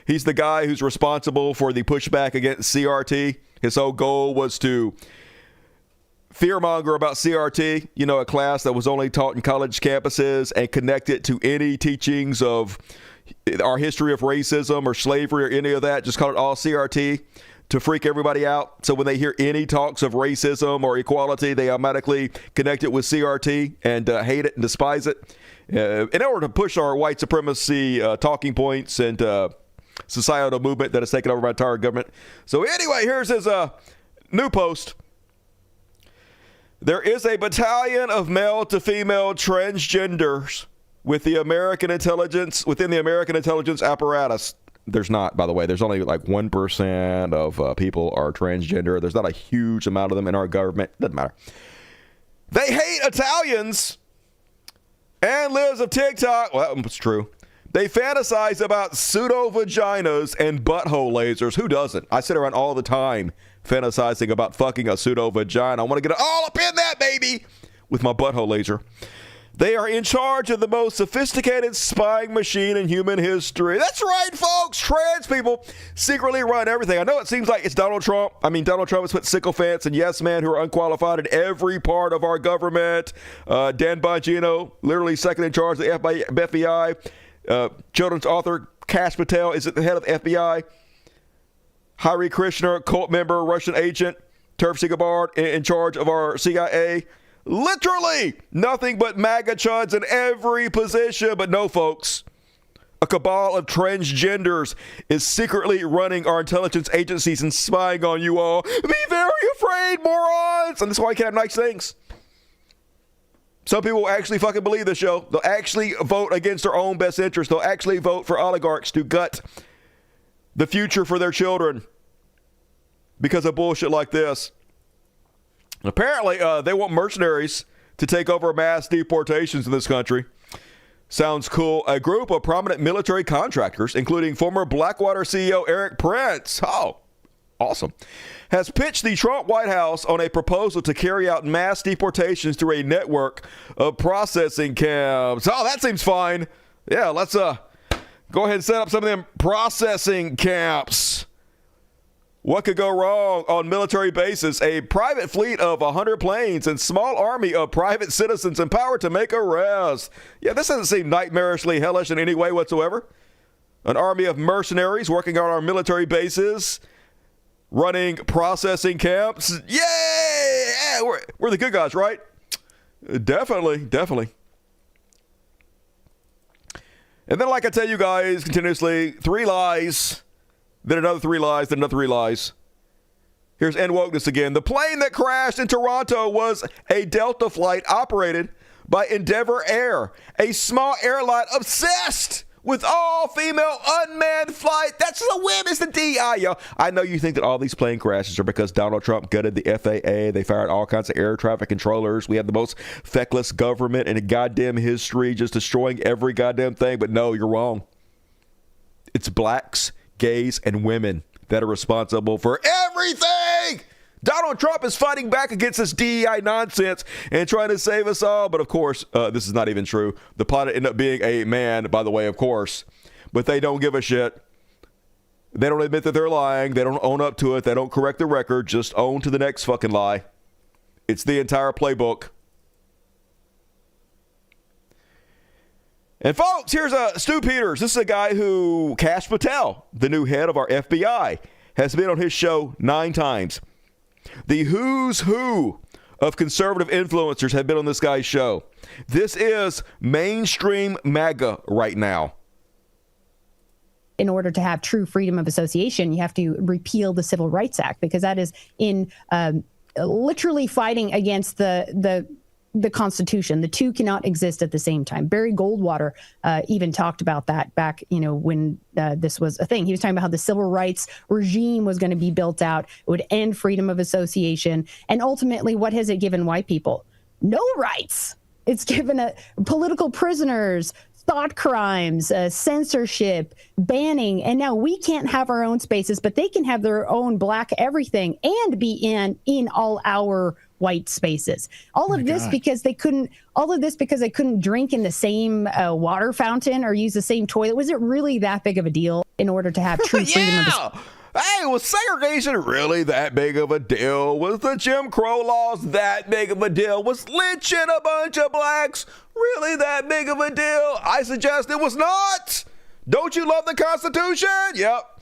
He's the guy who's responsible for the pushback against CRT. His whole goal was to fearmonger about CRT, a class that was only taught in college campuses, and connect it to any teachings of our history of racism or slavery or any of that. Just call it all CRT to freak everybody out. So when they hear any talks of racism or equality, they automatically connect it with CRT and hate it and despise it. In order to push our white supremacy talking points and societal movement that has taken over my entire government. So anyway, here's his new post. There is a battalion of male to female transgenders within the American intelligence apparatus. There's not, by the way. There's only like 1% of people are transgender. There's not a huge amount of them in our government. Doesn't matter. They hate Italians and lives of TikTok. Well, that's true. They fantasize about pseudo vaginas and butthole lasers. Who doesn't? I sit around all the time fantasizing about fucking a pseudo vagina. I want to get all up in that, baby, with my butthole laser. They are in charge of the most sophisticated spying machine in human history. That's right, folks. Trans people secretly run everything. I know it seems like it's Donald Trump. Donald Trump has put sycophants and yes men who are unqualified in every part of our government. Dan Bongino, literally second in charge of the FBI. Children's author Kash Patel is at the head of the FBI. Hari Krishna, cult member, Russian agent. Tulsi Gabbard in charge of our CIA. Literally nothing but MAGA chuds in every position. But no, folks. A cabal of transgenders is secretly running our intelligence agencies and spying on you all. Be very afraid, morons. And that's why I can't have nice things. Some people will actually fucking believe this show. They'll actually vote against their own best interest. They'll actually vote for oligarchs to gut the future for their children because of bullshit like this. Apparently, they want mercenaries to take over mass deportations in this country. Sounds cool. A group of prominent military contractors, including former Blackwater CEO Eric Prince, awesome, has pitched the Trump White House on a proposal to carry out mass deportations through a network of processing camps. Oh, that seems fine. Yeah, let's go ahead and set up some of them processing camps. What could go wrong on military bases? A private fleet of 100 planes and small army of private citizens empowered to make arrests. Yeah, this doesn't seem nightmarishly hellish in any way whatsoever. An army of mercenaries working on our military bases, running processing camps. Yay! Yeah, we're the good guys, right? Definitely. And then, like I tell you guys continuously, 3 lies. Then another 3 lies, then another 3 lies. Here's N Wokeness again. The plane that crashed in Toronto was a Delta flight operated by Endeavour Air, a small airline obsessed with all-female unmanned flight. That's the whim. It's the DI, yo. I know you think that all these plane crashes are because Donald Trump gutted the FAA. They fired all kinds of air traffic controllers. We have the most feckless government in goddamn history, just destroying every goddamn thing. But no, you're wrong. It's blacks, gays, and women that are responsible for everything. Donald Trump is fighting back against this DEI nonsense and trying to save us all. But of course, this is not even true. The pilot ended up being a man, by the way, of course. But they don't give a shit. They don't admit that they're lying. They don't own up to it. They don't correct the record. Just own to the next fucking lie. It's the entire playbook. And folks, here's Stu Peters. This is a guy who, Kash Patel, the new head of our FBI, has been on his show 9 times. The who's who of conservative influencers have been on this guy's show. This is mainstream MAGA right now. In order to have true freedom of association, you have to repeal the Civil Rights Act, because that is in literally fighting against the Constitution. The two cannot exist at the same time. Barry Goldwater even talked about that back, when this was a thing. He was talking about how the civil rights regime was going to be built out. It would end freedom of association. And ultimately, what has it given white people? No rights. It's given political prisoners, thought crimes, censorship, banning. And now we can't have our own spaces, but they can have their own black everything and be in all our white spaces. All of this because they couldn't drink in the same water fountain or use the same toilet. Was it really that big of a deal in order to have true freedom of Hey, was segregation really that big of a deal? Was the Jim Crow laws that big of a deal? Was lynching a bunch of blacks really that big of a deal? I suggest it was not. Don't you love the Constitution? Yep.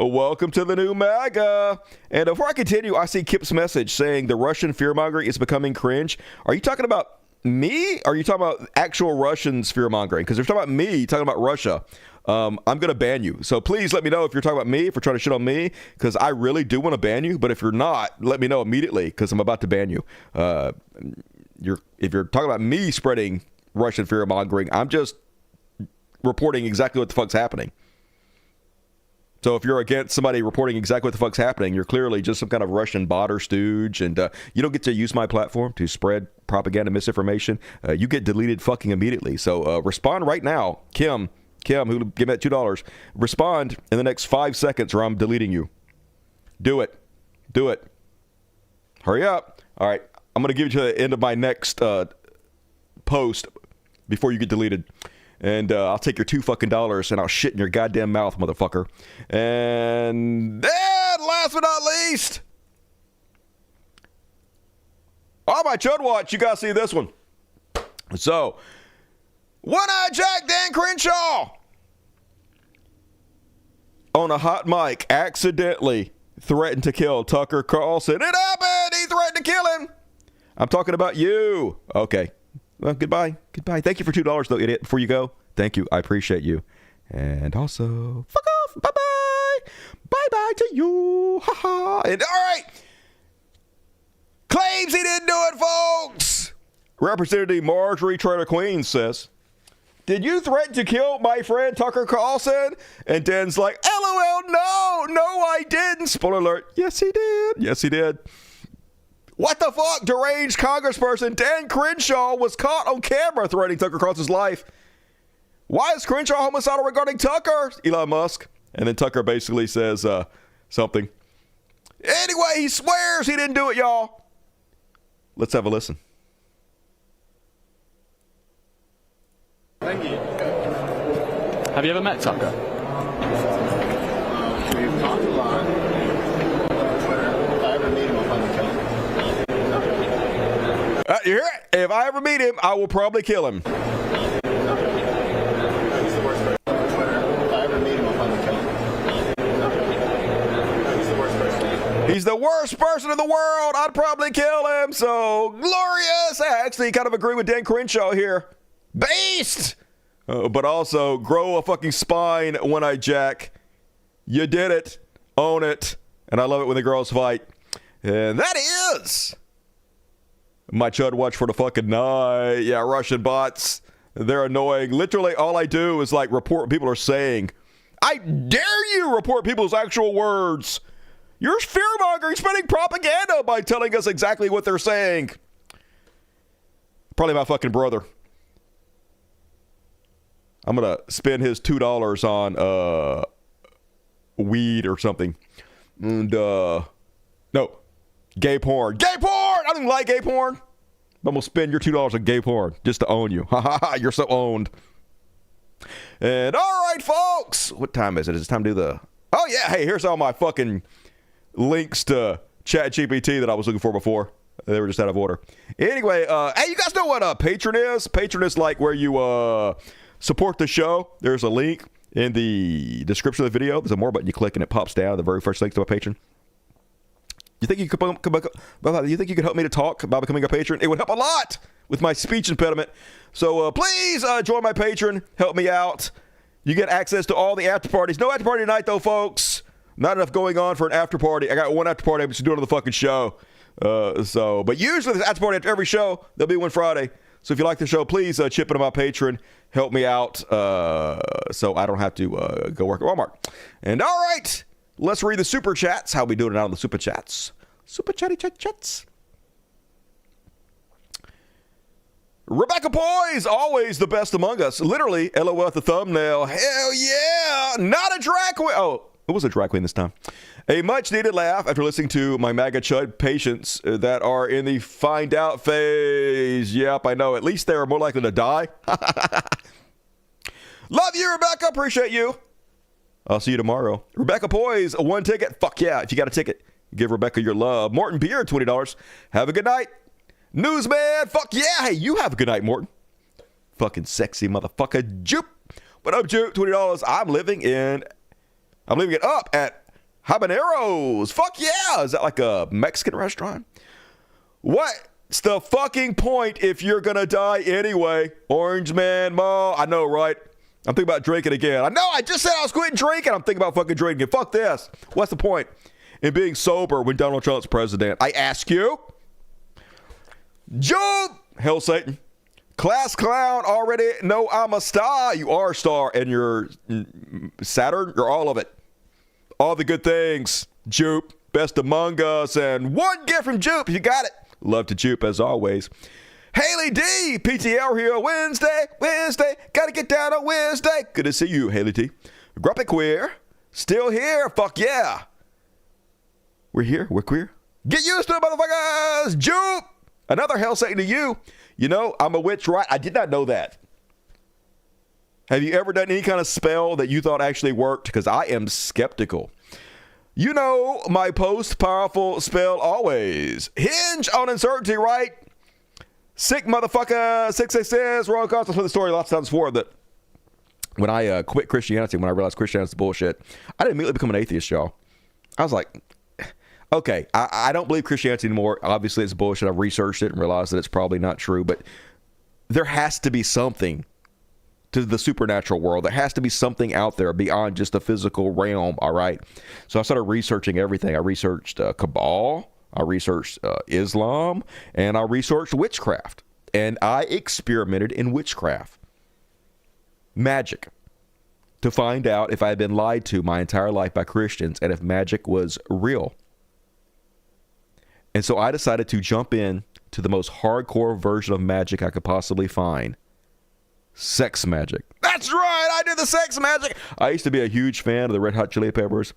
Welcome to the new MAGA. And before I continue, I see Kip's message saying the Russian fear-mongering is becoming cringe. Are you talking about me? Or are you talking about actual Russians fear-mongering? Because if you're talking about me, you're talking about Russia. I'm going to ban you. So please let me know if you're talking about me, if you're trying to shit on me, because I really do want to ban you. But if you're not, let me know immediately, because I'm about to ban you. If you're talking about me spreading Russian fear-mongering, I'm just reporting exactly what the fuck's happening. So if you're against somebody reporting exactly what the fuck's happening, you're clearly just some kind of Russian bot or stooge, and you don't get to use my platform to spread propaganda, misinformation. You get deleted fucking immediately. So respond right now. Kim, who gave me that $2, respond in the next 5 seconds or I'm deleting you. Do it. Hurry up. All right. I'm going to give you to the end of my next post before you get deleted. And I'll take your $2 and I'll shit in your goddamn mouth, motherfucker. And then, last but not least, on my Chud Watch, you got to see this one. So, One-Eyed Jack Dan Crenshaw on a hot mic accidentally threatened to kill Tucker Carlson. It happened! He threatened to kill him! I'm talking about you. Okay. Well, goodbye. Thank you for $2, though, idiot, before you go. Thank you. I appreciate you. And also, fuck off. Bye-bye. Bye-bye to you. Ha-ha. And all right. Claims he didn't do it, folks. Representative Marjorie Taylor Greene says, did you threaten to kill my friend Tucker Carlson? And Dan's like, LOL, no, I didn't. Spoiler alert. Yes, he did. What the fuck? Deranged congressperson Dan Crenshaw was caught on camera threatening Tucker Carlson's life. Why is Crenshaw homicidal regarding Tucker? Elon Musk. And then Tucker basically says something. Anyway, he swears he didn't do it, y'all. Let's have a listen. Thank you. Have you ever met Tucker? We've talked a lot. If I ever meet him, I'll probably kill him. You hear it? If I ever meet him, I will probably kill him. He's the worst person on Twitter. If I ever meet him, I'll probably kill him. He's the worst person. He's the worst person in the world. I'd probably kill him. So glorious. I actually kind of agree with Dan Crenshaw here. Beast! But also, grow a fucking spine, One-Eyed Jack. You did it. Own it. And I love it when the girls fight. And that is my Chud Watch for the fucking night. Yeah, Russian bots. They're annoying. Literally, all I do is like report what people are saying. I dare you report people's actual words. You're fear-mongering, spreading propaganda by telling us exactly what they're saying. Probably my fucking brother. I'm going to spend his $2 on weed or something. And, no. Gay porn. Gay porn! I don't even like gay porn. But I'm going to spend your $2 on gay porn just to own you. Ha ha ha, you're so owned. And all right, folks. What time is it? Is it time to do the... Oh, yeah. Hey, here's all my fucking links to ChatGPT that I was looking for before. They were just out of order. Anyway, hey, you guys know what a patron is? Patron is like where you support the show. There's a link in the description of the video. There's a more button you click and it pops down. The very first link to my patron. You think you could help me to talk by becoming a patron? It would help a lot with my speech impediment. So please join my patron. Help me out. You get access to all the after parties. No after party tonight, though, folks. Not enough going on for an after party. I got one after party. I'm just doing it on the fucking show. But usually there's after party after every show. There'll be one Friday. So if you like the show, please chip into my patron. Help me out so I don't have to go work at Walmart. And all right, let's read the super chats. How we doing out on the super chats? Super chatty chats. Rebecca Boys, always the best among us. Literally, LOL at the thumbnail. Hell yeah! Not a drag queen. Oh, it was a drag queen this time. A much-needed laugh after listening to my MAGA Chud patients that are in the find out phase. Yep, I know. At least they are more likely to die. Love you, Rebecca. Appreciate you. I'll see you tomorrow. Rebecca Poise, one ticket. Fuck yeah. If you got a ticket, give Rebecca your love. Morton Beer, $20. Have a good night. Newsman, fuck yeah. Hey, you have a good night, Morton. Fucking sexy motherfucker. Jupe. What up, Jupe? $20. I'm living it up at Habaneros. Fuck yeah. Is that like a Mexican restaurant? What's the fucking point if you're gonna die anyway? Orange Man Mall. I know, right? I'm thinking about drinking again. I know, I just said I was quitting drinking. I'm thinking about fucking drinking. Fuck this. What's the point in being sober when Donald Trump's president? I ask you. Job! Hell Satan. Class clown already know I'm a star. You are a star and you're Saturn. You're all of it. All the good things. Jupe. Best among us. And one gift from Jupe. You got it. Love to Jupe as always. Haley D, PTL here Wednesday. Gotta get down on Wednesday. Good to see you, Haley D. Grumpy Queer, still here. Fuck yeah. We're here. We're queer. Get used to it, motherfuckers. Jupe. Another hell Satan to you. You know, I'm a witch, right? I did not know that. Have you ever done any kind of spell that you thought actually worked? Because I am skeptical. You know, my powerful spell always. Hinge on uncertainty, right? Sick motherfucker, 666, Royal Cost. I've told the story lots of times before that when I quit Christianity, when I realized Christianity is bullshit, I didn't immediately become an atheist, y'all. I was like, okay, I don't believe Christianity anymore. Obviously, it's bullshit. I've researched it and realized that it's probably not true, but there has to be something to the supernatural world. There has to be something out there beyond just the physical realm, all right? So I started researching everything. I researched Cabal. I researched Islam, and I researched witchcraft, and I experimented in witchcraft, magic, to find out if I had been lied to my entire life by Christians and if magic was real. And so I decided to jump in to the most hardcore version of magic I could possibly find. Sex magic. That's right, I did the sex magic. I used to be a huge fan of the Red Hot Chili Peppers.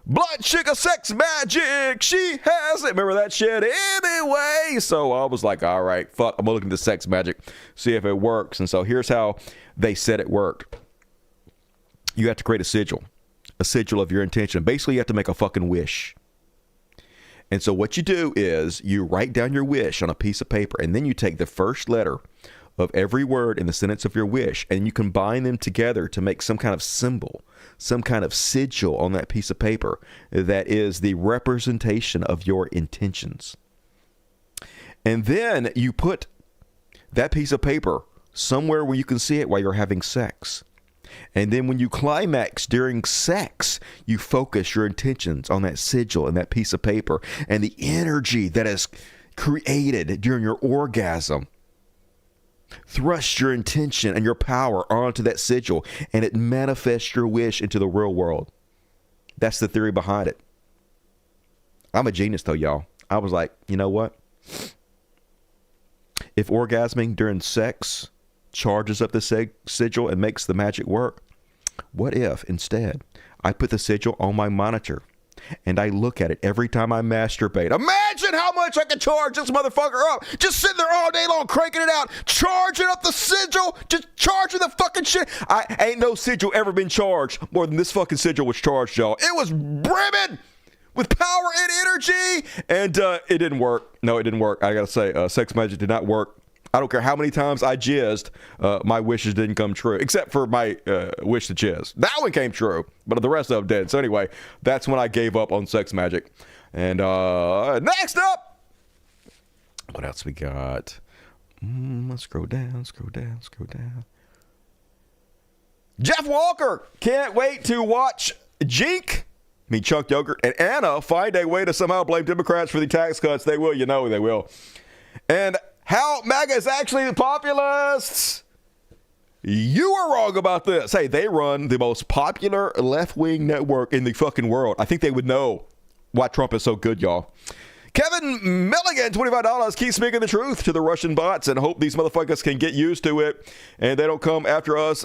Blood sugar sex magic, she has it. Remember that shit? Anyway, so I was like, all right, fuck, I'm gonna look into sex magic, see if it works. And so here's how they said it worked. You have to create a sigil of your intention. Basically, you have to make a fucking wish. And so what you do is you write down your wish on a piece of paper, and then you take the first letter of every word in the sentence of your wish, and you combine them together to make some kind of symbol, some kind of sigil on that piece of paper that is the representation of your intentions. And then you put that piece of paper somewhere where you can see it while you're having sex. And then when you climax during sex, you focus your intentions on that sigil and that piece of paper and the energy that is created during your orgasm. Thrust your intention and your power onto that sigil, and it manifests your wish into the real world. That's the theory behind it. I'm a genius, though, y'all. I was like, you know what? If orgasming during sex charges up the sigil and makes the magic work, what if instead I put the sigil on my monitor and I look at it every time I masturbate? Imagine how much I could charge this motherfucker up. Just sitting there all day long, cranking it out, charging up the sigil, just charging the fucking shit. Ain't no sigil ever been charged more than this fucking sigil was charged, y'all. It was brimming with power and energy, and it didn't work. No, it didn't work. I gotta say, sex magic did not work. I don't care how many times I jizzed, my wishes didn't come true, except for my wish to jizz. That one came true, but the rest of them did. So anyway, that's when I gave up on sex magic. And next up, what else we got? Let's scroll down. Jeff Walker can't wait to watch Jink, Chuck Yogurt, and Anna find a way to somehow blame Democrats for the tax cuts. They will, you know they will. And how MAGA is actually the populists. You are wrong about this. Hey, they run the most popular left-wing network in the fucking world. I think they would know why Trump is so good, y'all. Kevin Milligan, $25, keep speaking the truth to the Russian bots and hope these motherfuckers can get used to it and they don't come after us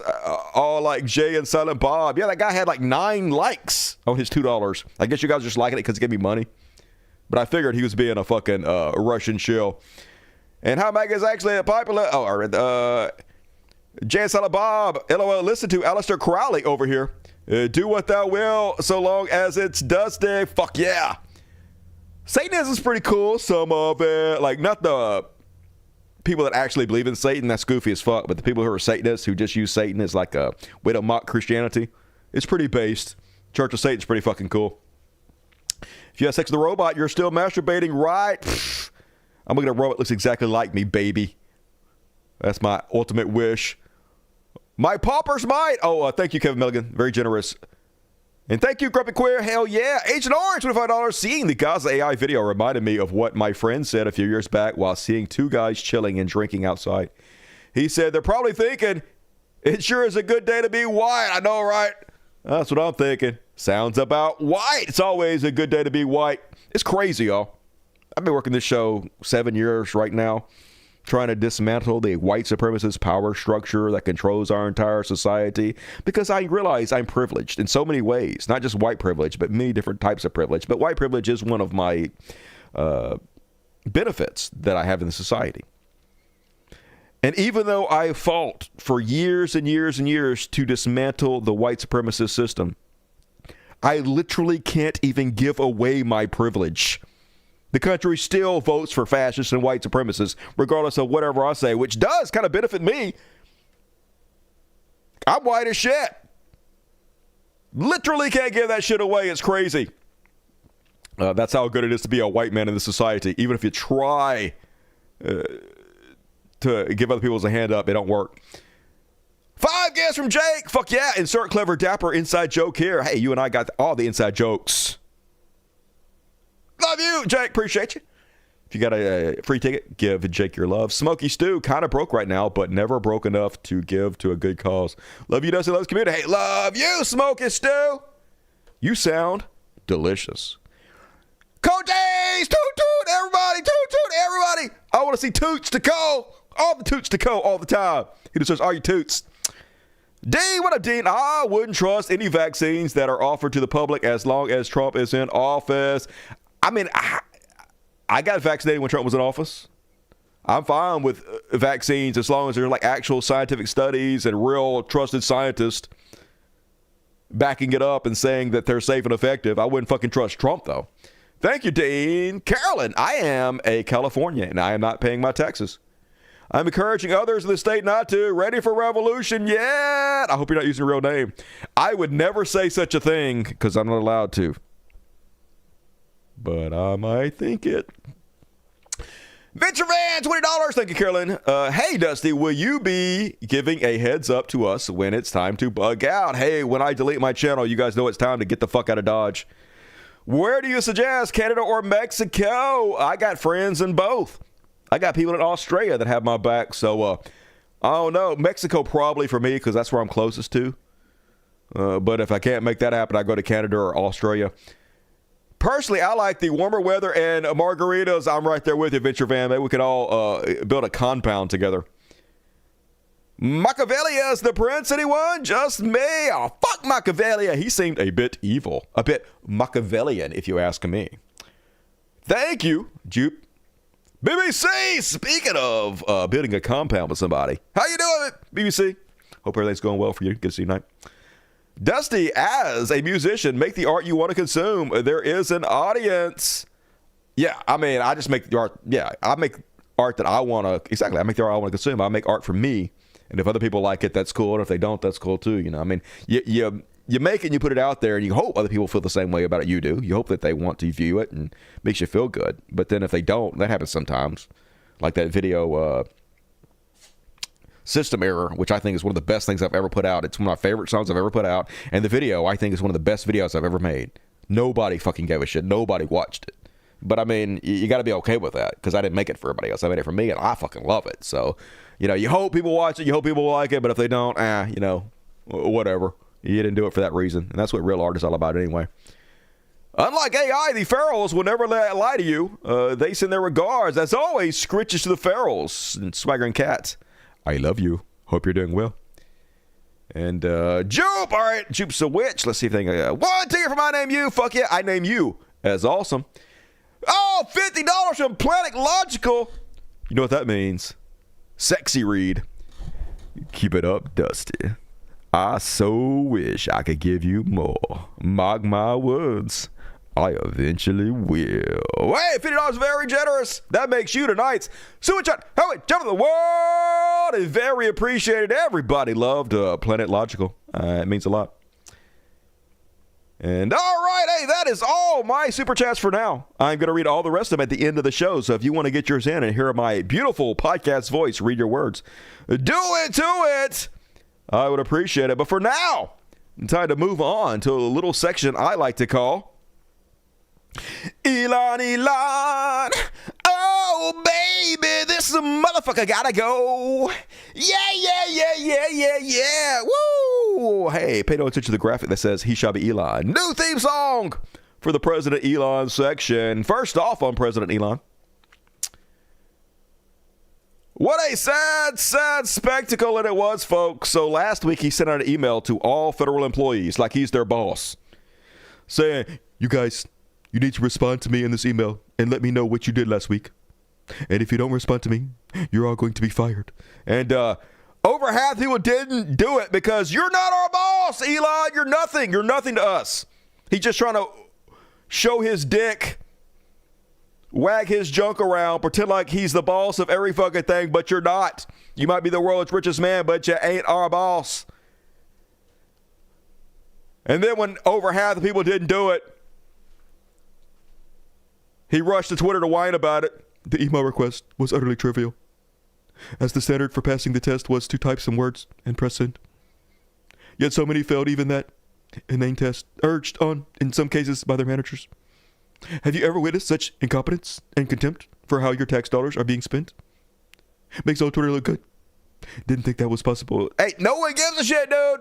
all like Jay and Silent Bob. Yeah, that guy had like 9 likes on his $2. I guess you guys are just liking it because he gave me money. But I figured he was being a fucking Russian shill. And how MAGA is actually a popular... Jay and Silent Bob, LOL, listen to Aleister Crowley over here. Do what thou will so long as it's dusty. Fuck yeah. Satanism is pretty cool. Some of it, like not the people that actually believe in Satan, that's goofy as fuck, but the people who are Satanists who just use Satan as like a way to mock Christianity, it's pretty based. Church of Satan's pretty fucking cool. If you have sex with a robot, you're still masturbating, right? Pfft. I'm looking at a robot that looks exactly like me, baby. That's my ultimate wish. My paupers might. Oh, thank you, Kevin Milligan. Very generous. And thank you, Grumpy Queer. Hell yeah. Agent Orange, $25. Seeing the Gaza AI video reminded me of what my friend said a few years back while seeing 2 guys chilling and drinking outside. He said, they're probably thinking, it sure is a good day to be white. I know, right? That's what I'm thinking. Sounds about white. It's always a good day to be white. It's crazy, y'all. I've been working this show 7 years right now, trying to dismantle the white supremacist power structure that controls our entire society, because I realize I'm privileged in so many ways, not just white privilege, but many different types of privilege. But white privilege is one of my benefits that I have in the society. And even though I fought for years and years and years to dismantle the white supremacist system, I literally can't even give away my privilege. The country still votes for fascists and white supremacists, regardless of whatever I say, which does kind of benefit me. I'm white as shit. Literally can't give that shit away. It's crazy. That's how good it is to be a white man in this society. Even if you try to give other people a hand up, it don't work. 5 guests from Jake. Fuck yeah. Insert clever dapper inside joke here. Hey, you and I got all the inside jokes. Love you, Jake. Appreciate you. If you got a free ticket, give Jake your love. Smokey Stew, kind of broke right now, but never broke enough to give to a good cause. Love you, Dusty Loves Community. Hey, love you, Smokey Stew. You sound delicious. Codes, toot toot, everybody, toot toot, everybody. I want to see toots to go. All the toots to go all the time. He just says, all you toots. Dean, what up, Dean? I wouldn't trust any vaccines that are offered to the public as long as Trump is in office. I mean, I got vaccinated when Trump was in office. I'm fine with vaccines as long as they're like actual scientific studies and real trusted scientists backing it up and saying that they're safe and effective. I wouldn't fucking trust Trump, though. Thank you, Dean. Carolyn, I am a Californian and I am not paying my taxes. I'm encouraging others in the state not to. Ready for revolution yet? I hope you're not using your real name. I would never say such a thing because I'm not allowed to. But I might think it. Venture Van, $20. Thank you, Carolyn. Hey, Dusty, will you be giving a heads up to us when it's time to bug out? Hey, when I delete my channel, you guys know it's time to get the fuck out of Dodge. Where do you suggest, Canada or Mexico? I got friends in both. I got people in Australia that have my back. So, I don't know. Mexico probably for me because that's where I'm closest to. But if I can't make that happen, I go to Canada or Australia. Personally, I like the warmer weather and margaritas. I'm right there with you, Venture Van. Maybe we could all build a compound together. Machiavellia's the prince, anyone? Just me. Oh, fuck Machiavelli. He seemed a bit evil. A bit Machiavellian, if you ask me. Thank you, Jupe. BBC, speaking of building a compound with somebody. How you doing, BBC? Hope everything's going well for you. Good to see you tonight. Dusty, as a musician, make the art you want to consume. There is an audience. Yeah, I mean, I just make the art. Yeah, I make art that I want to. Exactly, I make the art I want to consume. I make art for me. And if other people like it, that's cool. And if they don't, that's cool too. You know, I mean, you make it and you put it out there and you hope other people feel the same way about it you do. You hope that they want to view it and it makes you feel good. But then if they don't, that happens sometimes. Like that video, System Error, which I think is one of the best things I've ever put out. It's one of my favorite songs I've ever put out. And the video, I think, is one of the best videos I've ever made. Nobody fucking gave a shit. Nobody watched it. But I mean, you got to be okay with that because I didn't make it for everybody else. I made it for me and I fucking love it. So, you know, you hope people watch it. You hope people like it. But if they don't, you know, whatever. You didn't do it for that reason. And that's what real art is all about anyway. Unlike AI, the pharaohs will never lie to you. They send their regards. As always, scritches to the pharaohs and swaggering cats. I love you. Hope you're doing well. And Jupe. All right, Jupe's a witch. Let's see if they can. One ticket for my name you. Fuck yeah, I name you as awesome. Oh, $50 from Planet Logical. You know what that means? Sexy read. Keep it up, Dusty. I so wish I could give you more. Mark my words. I eventually will. Hey, $50 very generous. That makes you tonight's Super Chat. Holy jump of the world is very appreciated. Everybody loved Planet Logical. It means a lot. And all right, hey, that is all my Super Chats for now. I'm going to read all the rest of them at the end of the show. So if you want to get yours in and hear my beautiful podcast voice read your words, do it. I would appreciate it. But for now, time to move on to a little section I like to call Elon. Oh, baby, this motherfucker gotta go. Yeah. Woo. Hey, pay no attention to the graphic that says he shall be Elon. New theme song for the President Elon section. First off on President Elon. What a sad spectacle it was, folks. So last week he sent out an email to all federal employees like he's their boss saying, you guys, you need to respond to me in this email and let me know what you did last week. And if you don't respond to me, you're all going to be fired. And over half people didn't do it because you're not our boss, Elon. You're nothing. You're nothing to us. He's just trying to show his dick, wag his junk around, pretend like he's the boss of every fucking thing, but you're not. You might be the world's richest man, but you ain't our boss. And then when over half the people didn't do it, he rushed to Twitter to whine about it. The email request was utterly trivial, as the standard for passing the test was to type some words and press send. Yet so many failed even that inane test, urged on, in some cases, by their managers. Have you ever witnessed such incompetence and contempt for how your tax dollars are being spent? Makes old Twitter look good. Didn't think that was possible. Hey, no one gives a shit, dude.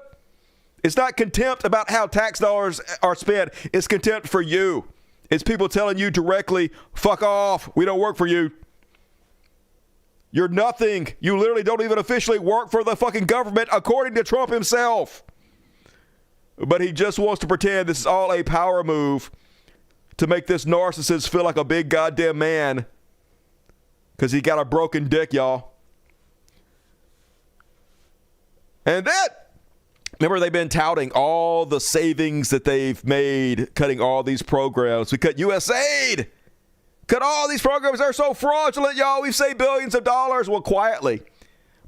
It's not contempt about how tax dollars are spent. It's contempt for you. It's people telling you directly, fuck off. We don't work for you. You're nothing. You literally don't even officially work for the fucking government, according to Trump himself. But he just wants to pretend this is all a power move to make this narcissist feel like a big goddamn man. Because he got a broken dick, y'all. And that, remember, they've been touting all the savings that they've made, cutting all these programs. We cut USAID. Cut all these programs. They're so fraudulent, y'all. We've saved billions of dollars. Well, quietly,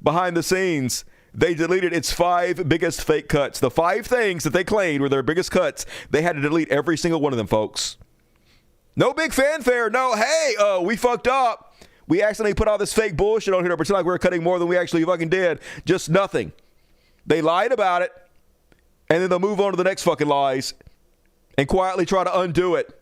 behind the scenes, they deleted its 5 biggest fake cuts. The 5 things that they claimed were their biggest cuts, they had to delete every single one of them, folks. No big fanfare. No, hey, we fucked up. We accidentally put all this fake bullshit on here to pretend like we were cutting more than we actually fucking did. Just nothing. They lied about it, and then they'll move on to the next fucking lies and quietly try to undo it.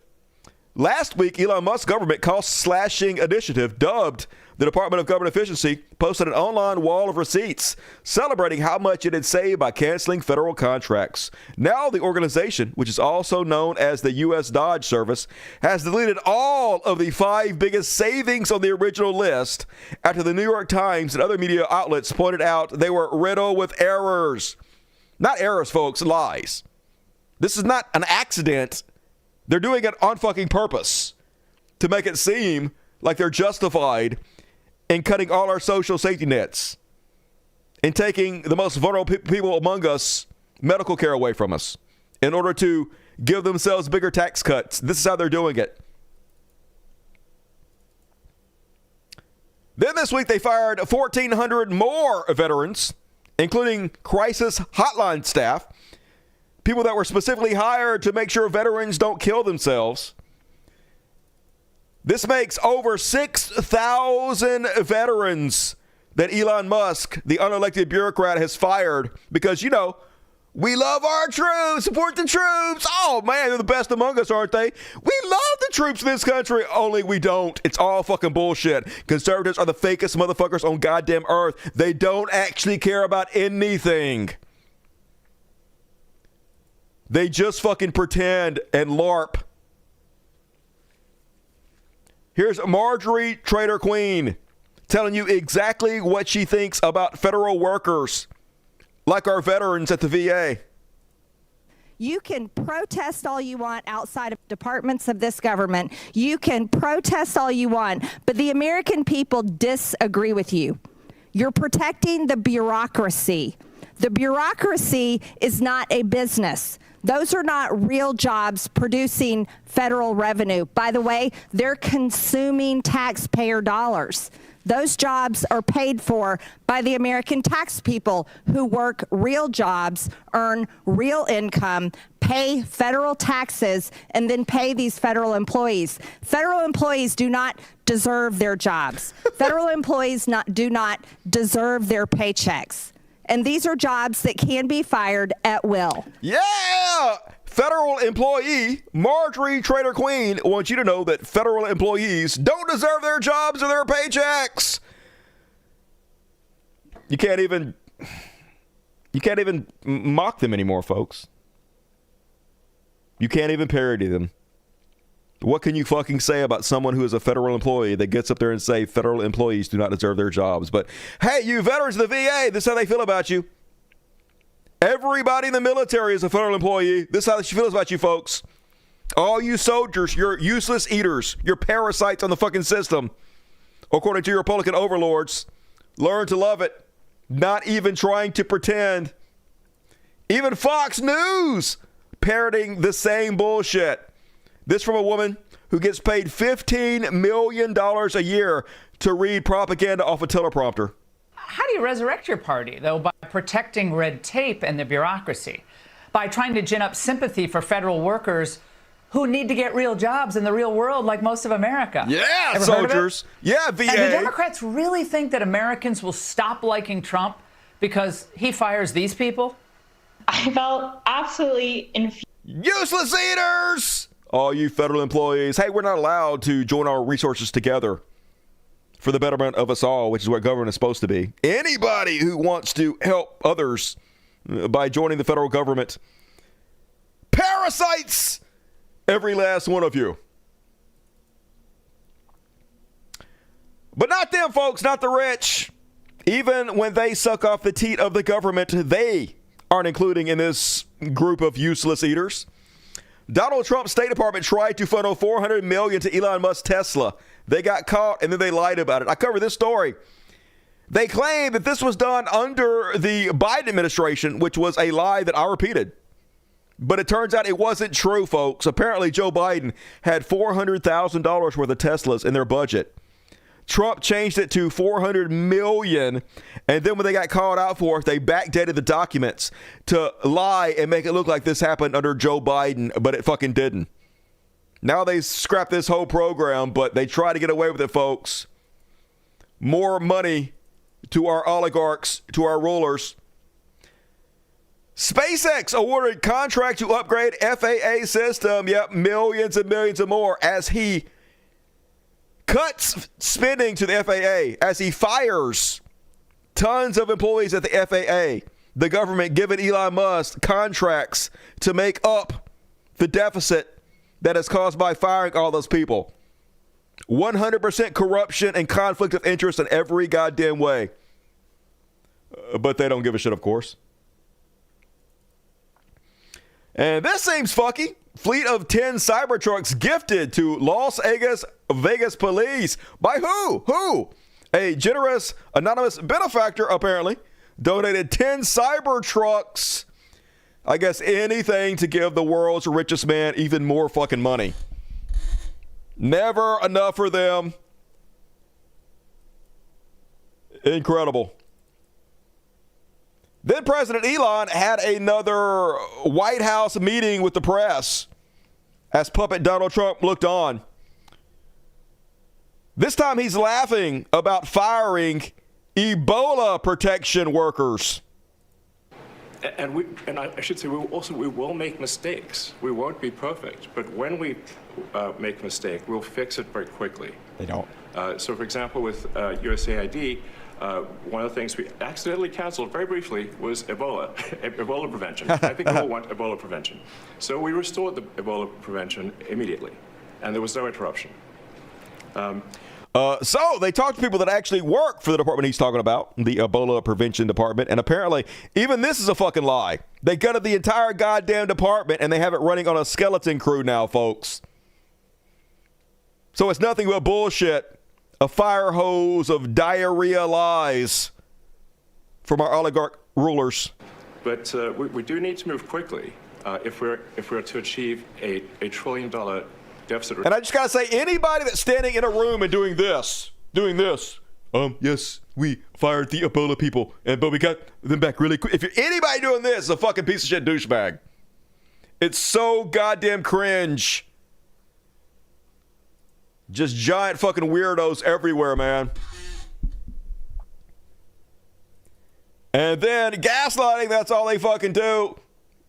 Last week, Elon Musk's government cost-slashing initiative, dubbed the Department of Government Efficiency, posted an online wall of receipts celebrating how much it had saved by canceling federal contracts. Now the organization, which is also known as the U.S. Dodge Service, has deleted all of the 5 biggest savings on the original list after the New York Times and other media outlets pointed out they were riddled with errors. Not errors, folks, lies. This is not an accident. They're doing it on fucking purpose to make it seem like they're justified in cutting all our social safety nets and taking the most vulnerable people among us medical care away from us in order to give themselves bigger tax cuts. This is how they're doing it. Then this week they fired 1,400 more veterans, including crisis hotline staff, people that were specifically hired to make sure veterans don't kill themselves. This makes over 6,000 veterans that Elon Musk, the unelected bureaucrat, has fired because, you know, we love our troops, support the troops. Oh, man, they're the best among us, aren't they? We love the troops in this country, only we don't. It's all fucking bullshit. Conservatives are the fakest motherfuckers on goddamn earth. They don't actually care about anything. They just fucking pretend and LARP. Here's Marjorie Trader Queen telling you exactly what she thinks about federal workers, like our veterans at the VA. You can protest all you want outside of departments of this government. You can protest all you want, but the American people disagree with you. You're protecting the bureaucracy. The bureaucracy is not a business. Those are not real jobs producing federal revenue. By the way, they're consuming taxpayer dollars. Those jobs are paid for by the American tax people who work real jobs, earn real income, pay federal taxes, and then pay these federal employees. Federal employees do not deserve their jobs. Federal employees do not deserve their paychecks. And these are jobs that can be fired at will. Yeah! Federal employee Marjorie Trader Queen wants you to know that federal employees don't deserve their jobs or their paychecks. You can't even mock them anymore, folks. You can't even parody them. What can you fucking say about someone who is a federal employee that gets up there and say federal employees do not deserve their jobs? But hey, you veterans of the VA, this is how they feel about you. Everybody in the military is a federal employee. This is how she feels about you, folks. All you soldiers, you're useless eaters. You're parasites on the fucking system. According to your Republican overlords, learn to love it. Not even trying to pretend. Even Fox News parroting the same bullshit. This from a woman who gets paid $15 million a year to read propaganda off a teleprompter. How do you resurrect your party, though? By protecting red tape and the bureaucracy. By trying to gin up sympathy for federal workers who need to get real jobs in the real world like most of America. Yeah, Ever soldiers. Yeah, VA. And do Democrats really think that Americans will stop liking Trump because he fires these people? I felt absolutely infuriated. Useless eaters! All you federal employees, hey, we're not allowed to join our resources together for the betterment of us all, which is what government is supposed to be. Anybody who wants to help others by joining the federal government, parasites, every last one of you. But not them, folks, not the rich. Even when they suck off the teat of the government, they aren't including in this group of useless eaters. Donald Trump's State Department tried to funnel $400 million to Elon Musk's Tesla. They got caught, and then they lied about it. I covered this story. They claimed that this was done under the Biden administration, which was a lie that I repeated. But it turns out it wasn't true, folks. Apparently, Joe Biden had $400,000 worth of Teslas in their budget. Trump changed it to $400 million, and then when they got called out for it, they backdated the documents to lie and make it look like this happened under Joe Biden, but it fucking didn't. Now they scrapped this whole program, but they try to get away with it, folks. more money to our oligarchs, to our rulers. SpaceX awarded contract to upgrade FAA system. Yep, millions and millions and more as he cuts spending to the FAA, as he fires tons of employees at the FAA. The government giving Elon Musk contracts to make up the deficit that is caused by firing all those people. 100% corruption and conflict of interest in every goddamn way. But they don't give a shit, of course. And this seems fucky. Fleet of 10 Cybertrucks gifted to Las Vegas police. By who? Who? A generous anonymous benefactor, apparently, donated 10 Cybertrucks. I guess anything to give the world's richest man even more fucking money. Never enough for them. Incredible. Then President Elon had another White House meeting with the press as puppet Donald Trump looked on. This time he's laughing about firing Ebola protection workers. And I should say, we will make mistakes. We won't be perfect. But when we make a mistake, we'll fix it very quickly. They don't. So, for example, with USAID, one of the things we accidentally canceled very briefly was Ebola, Ebola prevention. I think people want Ebola prevention. So we restored the Ebola prevention immediately, and there was no interruption. So they talked to people that actually work for the department he's talking about, the Ebola prevention department, and apparently even this is a fucking lie. They gutted the entire goddamn department, and they have it running on a skeleton crew now, folks. So it's nothing but bullshit. A fire hose of diarrhea lies from our oligarch rulers. But we do need to move quickly if we're to achieve a $1 trillion deficit. And I just gotta say, anybody that's standing in a room and doing this, yes, we fired the Ebola people, but we got them back really quick. If you're anybody doing this, is a fucking piece of shit douchebag. It's so goddamn cringe. Just giant fucking weirdos everywhere, man. And then gaslighting, that's all they fucking do.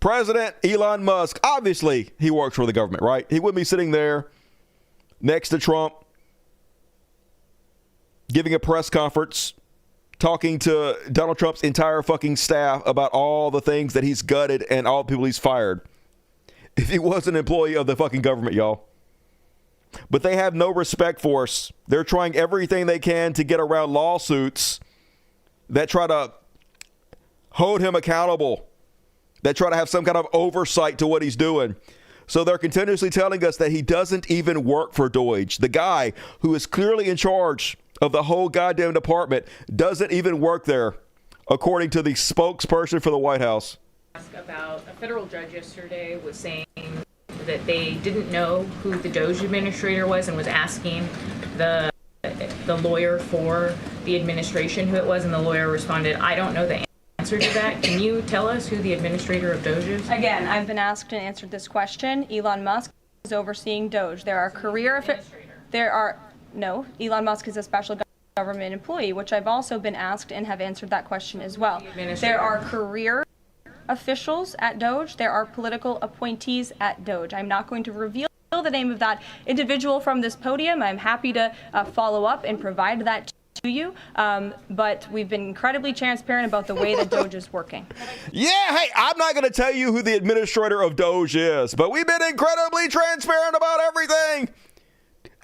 President Elon Musk, obviously he works for the government, right? He wouldn't be sitting there next to Trump, giving a press conference, talking to Donald Trump's entire fucking staff about all the things that he's gutted and all the people he's fired. If he was an employee of the fucking government, y'all. But they have no respect for us. They're trying everything they can to get around lawsuits that try to hold him accountable, that try to have some kind of oversight to what he's doing. So they're continuously telling us that he doesn't even work for Deutsche. The guy who is clearly in charge of the whole goddamn department doesn't even work there, according to the spokesperson for the White House. About a federal judge yesterday was saying that they didn't know who the Doge administrator was and was asking the lawyer for the administration who it was, and the lawyer responded, "I don't know the answer to that. Can you tell us who the administrator of Doge is?" Again, I've been asked and answered this question. Elon Musk is overseeing Doge. There are Elon Musk is a special government employee, which I've also been asked and have answered that question as well. There are career officials at Doge. There are political appointees at Doge. I'm not going to reveal the name of that individual from this podium. I'm happy to follow up and provide that to you, but we've been incredibly transparent about the way that Doge is working. Yeah, hey, I'm not going to tell you who the administrator of Doge is, but we've been incredibly transparent about everything.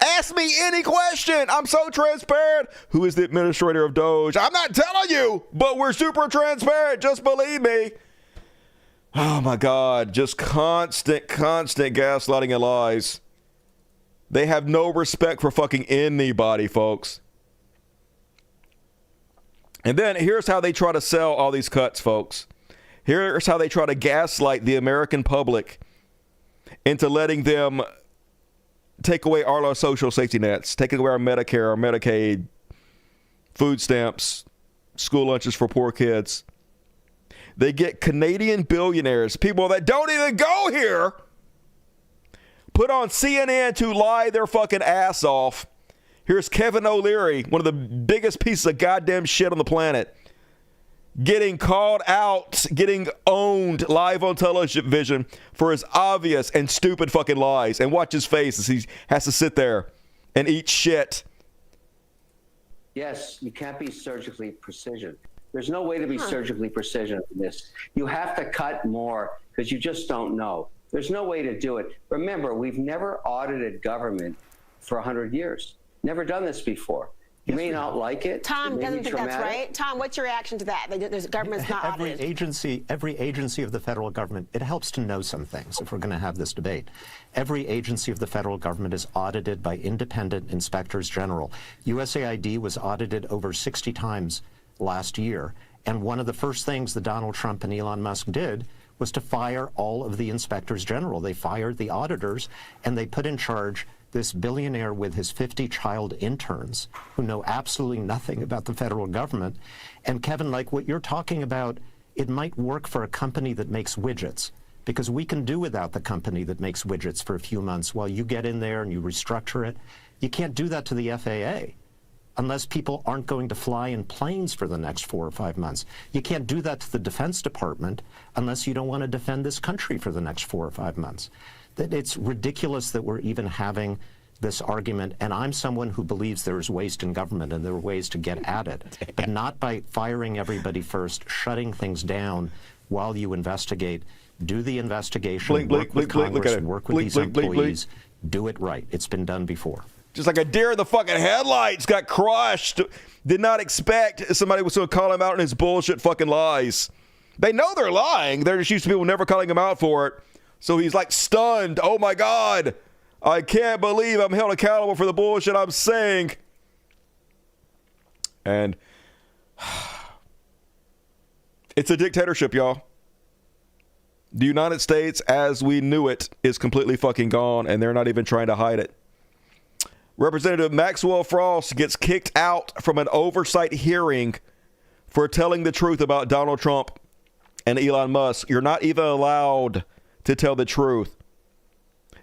Ask me any question. I'm so transparent. Who is the administrator of Doge? I'm not telling you, but we're super transparent. Just believe me. Oh my God, just constant gaslighting and lies. They have no respect for fucking anybody, folks. And then here's how they try to sell all these cuts, folks. Here's how they try to gaslight the American public into letting them take away all our social safety nets, taking away our Medicare, our Medicaid, food stamps, school lunches for poor kids. They get Canadian billionaires, people that don't even go here, put on CNN to lie their fucking ass off. Here's Kevin O'Leary, one of the biggest pieces of goddamn shit on the planet, getting called out, getting owned live on television for his obvious and stupid fucking lies. And watch his face as he has to sit there and eat shit. Yes, you can't be surgically precision. There's no way to be surgically precision in this. You have to cut more because you just don't know. There's no way to do it. Remember, we've never audited government for 100 years. Never done this before. You may not like it. Tom doesn't think that's right. Tom, what's your reaction to that? There's government's not audited. Every agency of the federal government, it helps to know some things if we're going to have this debate. Every agency of the federal government is audited by independent inspectors general. USAID was audited over 60 times last year. And one of the first things that Donald Trump and Elon Musk did was to fire all of the inspectors general. They fired the auditors, and they put in charge this billionaire with his 50 child interns who know absolutely nothing about the federal government. And Kevin, like what you're talking about, it might work for a company that makes widgets, because we can do without the company that makes widgets for a few months while you get in there and you restructure it. You can't do that to the FAA unless people aren't going to fly in planes for the next 4 or 5 months. You can't do that to the Defense Department unless you don't want to defend this country for the next 4 or 5 months. It's ridiculous that we're even having this argument, and I'm someone who believes there is waste in government and there are ways to get at it, but not by firing everybody first, shutting things down while you investigate. Do the investigation, work with Congress, work with these employees, do it right. It's been done before. Just like a deer in the fucking headlights, got crushed. Did not expect somebody was going to call him out on his bullshit fucking lies. They know they're lying. They're just used to people never calling him out for it. So he's like stunned. Oh my God, I can't believe I'm held accountable for the bullshit I'm saying. And it's a dictatorship, y'all. The United States, as we knew it, is completely fucking gone, and they're not even trying to hide it. Representative Maxwell Frost gets kicked out from an oversight hearing for telling the truth about Donald Trump and Elon Musk. You're not even allowed to tell the truth.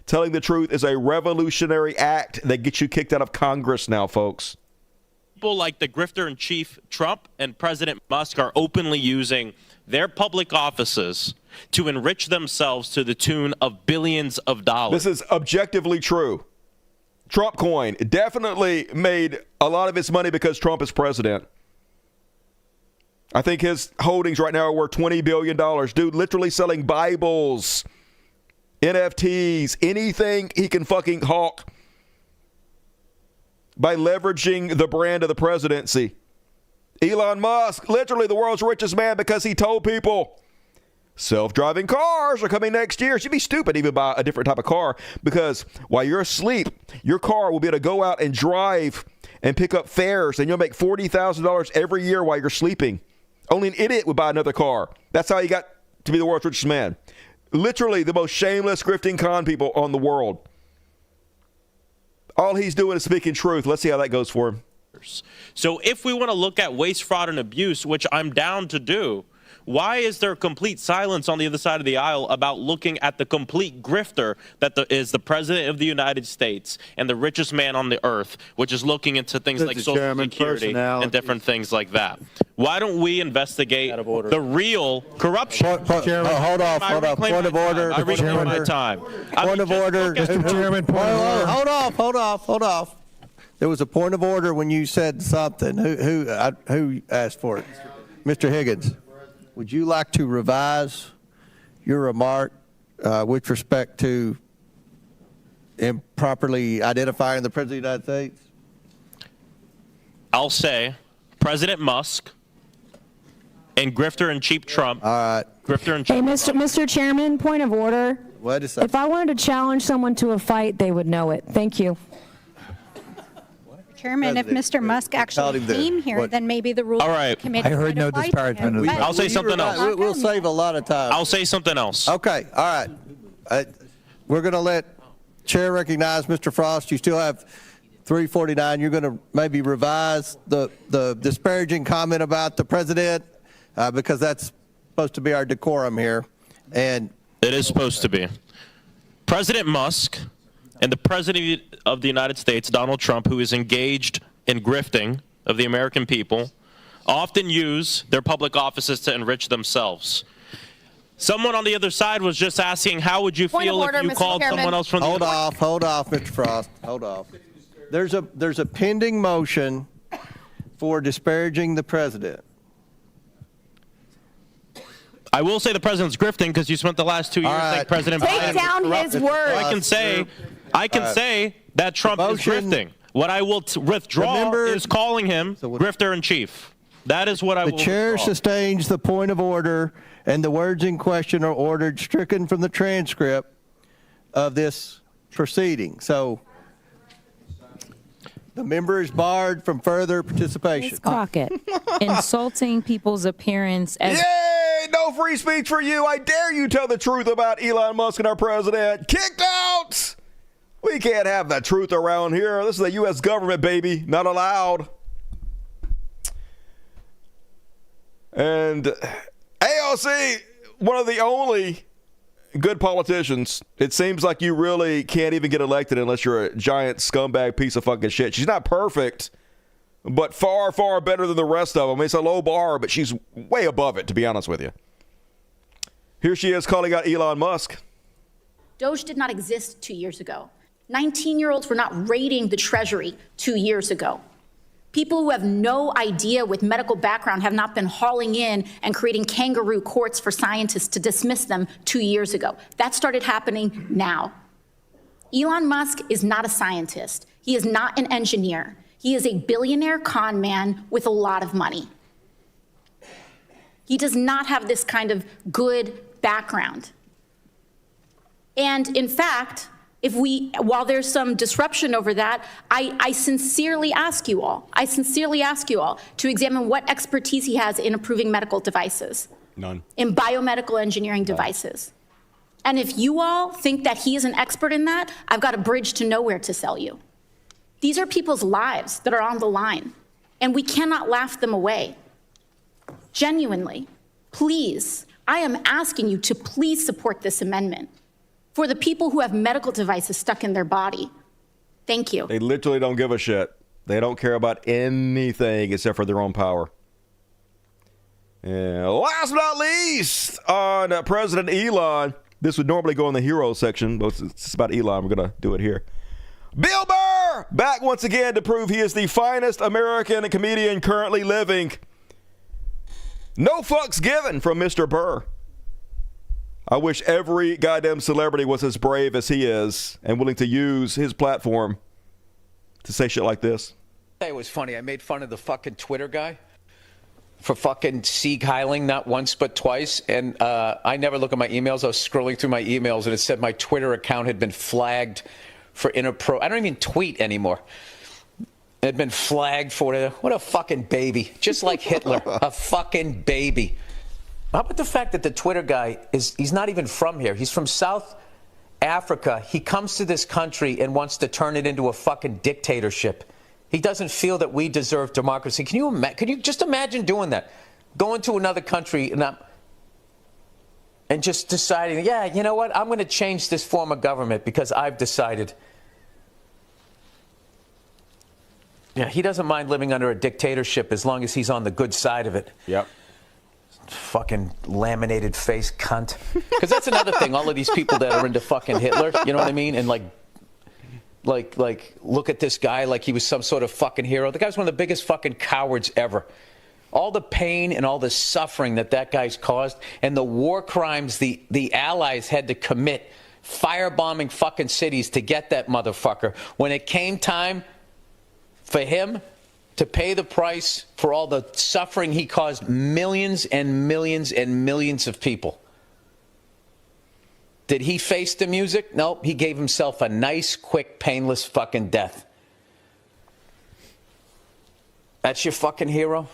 Telling the truth is a revolutionary act that gets you kicked out of Congress now, folks. People like the grifter-in-chief Trump and President Musk are openly using their public offices to enrich themselves to the tune of billions of dollars. This is objectively true. Trump coin definitely made a lot of its money because Trump is president. I think his holdings right now are worth $20 billion. Dude, literally selling Bibles, NFTs, anything he can fucking hawk by leveraging the brand of the presidency. Elon Musk, literally the world's richest man because he told people self-driving cars are coming next year. You'd be stupid even buy a different type of car, because while you're asleep, your car will be able to go out and drive and pick up fares, and you'll make $40,000 every year while you're sleeping. Only an idiot would buy another car. That's how he got to be the world's richest man. Literally the most shameless grifting con people on the world. All he's doing is speaking truth. Let's see how that goes for him. So if we want to look at waste, fraud, and abuse, which I'm down to do, why is there complete silence on the other side of the aisle about looking at the complete grifter that is the president of the United States and the richest man on the earth, which is looking into things like Social Security and different things like that? Why don't we investigate the real corruption? Hold off. Point of order. I reclaim my time. Point of order. Mr. Chairman, point of order. Hold off. There was a point of order when you said something. Who asked for it? Mr. Higgins. Would you like to revise your remark with respect to improperly identifying the President of the United States? I'll say President Musk and grifter-in-chief Trump. All right. Grifter-in-chief. Hey, Mr. Chairman, point of order. Wait a second. If I wanted to challenge someone to a fight, they would know it. Thank you. Chairman, if Mr. Musk actually came here, then maybe the Rules Committee. I heard no disparagement of the. I'll say something else. We'll save a lot of time. I'll say something else. Okay. All right. We're going to let Chair recognize Mr. Frost. You still have 349. You're going to maybe revise the disparaging comment about the president because that's supposed to be our decorum here. And it is supposed to be. President Musk and the President of the United States, Donald Trump, who is engaged in grifting of the American people, often use their public offices to enrich themselves. Someone on the other side was just asking, how would you feel if you called someone else from the... Hold off, Mr. Frost. Hold off. There's a pending motion for disparaging the president. I will say the president's grifting because you spent the last 2 years saying President Biden. Take down his words. I can say that Trump is grifting. What I will withdraw is calling him grifter in chief. That is what I will withdraw. The chair sustains the point of order, and the words in question are ordered stricken from the transcript of this proceeding. So the member is barred from further participation. Ms. Crockett, insulting people's appearance as... Yay! No free speech for you. I dare you tell the truth about Elon Musk and our president. Kicked out! We can't have the truth around here. This is the U.S. government, baby. Not allowed. And AOC, one of the only good politicians. It seems like you really can't even get elected unless you're a giant scumbag piece of fucking shit. She's not perfect, but far, far better than the rest of them. It's a low bar, but she's way above it, to be honest with you. Here she is calling out Elon Musk. Doge did not exist 2 years ago. 19-year-olds were not raiding the Treasury 2 years ago. People who have no idea with medical background have not been hauling in and creating kangaroo courts for scientists to dismiss them 2 years ago. That started happening now. Elon Musk is not a scientist. He is not an engineer. He is a billionaire con man with a lot of money. He does not have this kind of good background. And in fact, while there's some disruption over that, I sincerely ask you all to examine what expertise he has in approving medical devices. None. In biomedical engineering devices. And if you all think that he is an expert in that, I've got a bridge to nowhere to sell you. These are people's lives that are on the line, and we cannot laugh them away. Genuinely, please, I am asking you to please support this amendment for the people who have medical devices stuck in their body. Thank you. They literally don't give a shit. They don't care about anything except for their own power. And last but not least, on President Elon, this would normally go in the hero section, but it's about Elon. We're going to do it here. Bill Burr, back once again to prove he is the finest American comedian currently living. No fucks given from Mr. Burr. I wish every goddamn celebrity was as brave as he is and willing to use his platform to say shit like this. It was funny. I made fun of the fucking Twitter guy for fucking Sieg Heiling not once but twice. And I never look at my emails. I was scrolling through my emails and it said my Twitter account had been flagged for inappropriate. I don't even tweet anymore. It had been flagged for what a fucking baby. Just like Hitler. A fucking baby. How about the fact that the Twitter guy he's not even from here. He's from South Africa. He comes to this country and wants to turn it into a fucking dictatorship. He doesn't feel that we deserve democracy. Can you just imagine doing that? Going to another country and just deciding, yeah, you know what? I'm going to change this form of government because I've decided. Yeah, he doesn't mind living under a dictatorship as long as he's on the good side of it. Yep. Fucking laminated face cunt. Because that's another thing. All of these people that are into fucking Hitler, you know what I mean? And like look at this guy like he was some sort of fucking hero. The guy's one of the biggest fucking cowards ever. All the pain and all the suffering that guy's caused and the war crimes the Allies had to commit, firebombing fucking cities to get that motherfucker. When it came time for him to pay the price for all the suffering he caused millions and millions and millions of people. Did he face the music? Nope. He gave himself a nice, quick, painless fucking death. That's your fucking hero?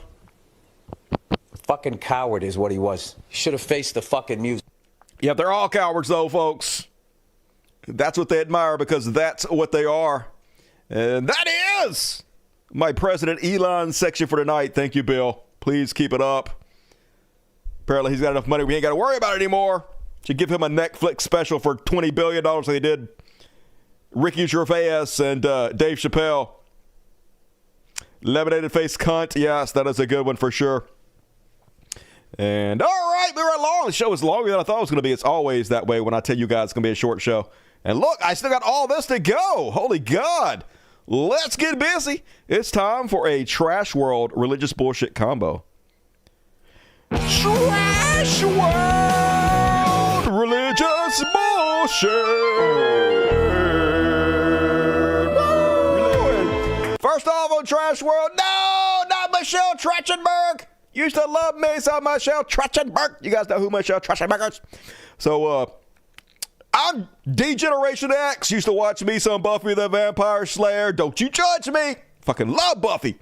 Fucking coward is what he was. He should have faced the fucking music. Yeah, they're all cowards though, folks. That's what they admire because that's what they are. And that is my President Elon section for tonight. Thank you, Bill. Please keep it up. Apparently he's got enough money we ain't got to worry about it anymore. Should give him a Netflix special for $20 billion like they did Ricky Gervais and Dave Chappelle. Lemonade face cunt. Yes, that is a good one for sure. And all right, we were long. The show was longer than I thought it was going to be. It's always that way when I tell you guys it's going to be a short show. And look, I still got all this to go. Holy God. Let's get busy. It's time for a Trash World religious bullshit combo. Trash World religious bullshit. First off on Trash World, no, not Michelle Trachtenberg. Used to love me some Michelle Trachtenberg. You guys know who Michelle Trachtenberg is? So, I'm D-Generation X. Used to watch me some Buffy the Vampire Slayer. Don't you judge me. Fucking love Buffy.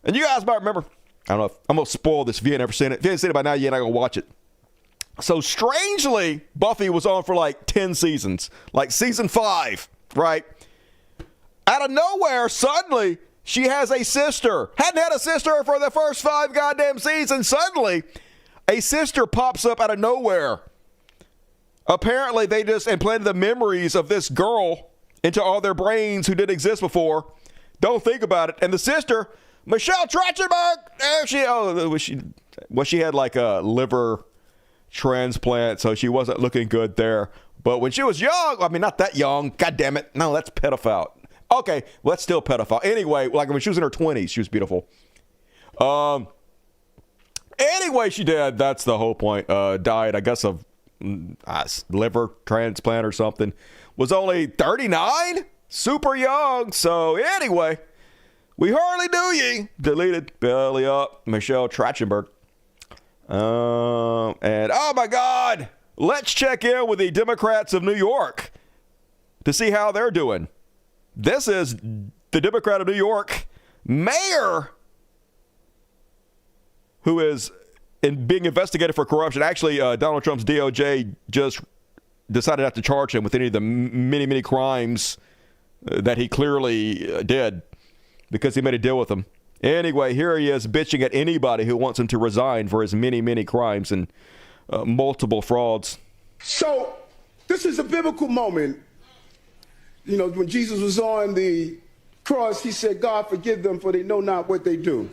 And you guys might remember, I don't know if I'm going to spoil this if you ain't ever seen it. If you ain't seen it by now, you're not going to watch it. So strangely, Buffy was on for like 10 seasons. Like season 5, right? Out of nowhere, suddenly, she has a sister. Hadn't had a sister for the first 5 goddamn seasons. Suddenly, a sister pops up out of nowhere. Apparently, they just implanted the memories of this girl into all their brains who didn't exist before. Don't think about it. And the sister, Michelle Trachtenberg, she had like a liver transplant, so she wasn't looking good there. But when she was young, I mean, not that young. God damn it. No, that's pedophile. Okay, well, that's still pedophile. Anyway, like when she was in her 20s, she was beautiful. Anyway, she did. That's the whole point. Died, I guess, of liver transplant or something. Was only 39? Super young. So anyway, we hardly knew ye. Deleted. Belly up. Michelle Trachtenberg. And oh my God, let's check in with the Democrats of New York to see how they're doing. This is the Democrat of New York mayor who is being investigated for corruption. Actually, Donald Trump's DOJ just decided not to charge him with any of the many, many crimes that he clearly did because he made a deal with them. Anyway, here he is bitching at anybody who wants him to resign for his many, many crimes and multiple frauds. So this is a biblical moment. You know, when Jesus was on the cross, he said, God, forgive them, for they know not what they do.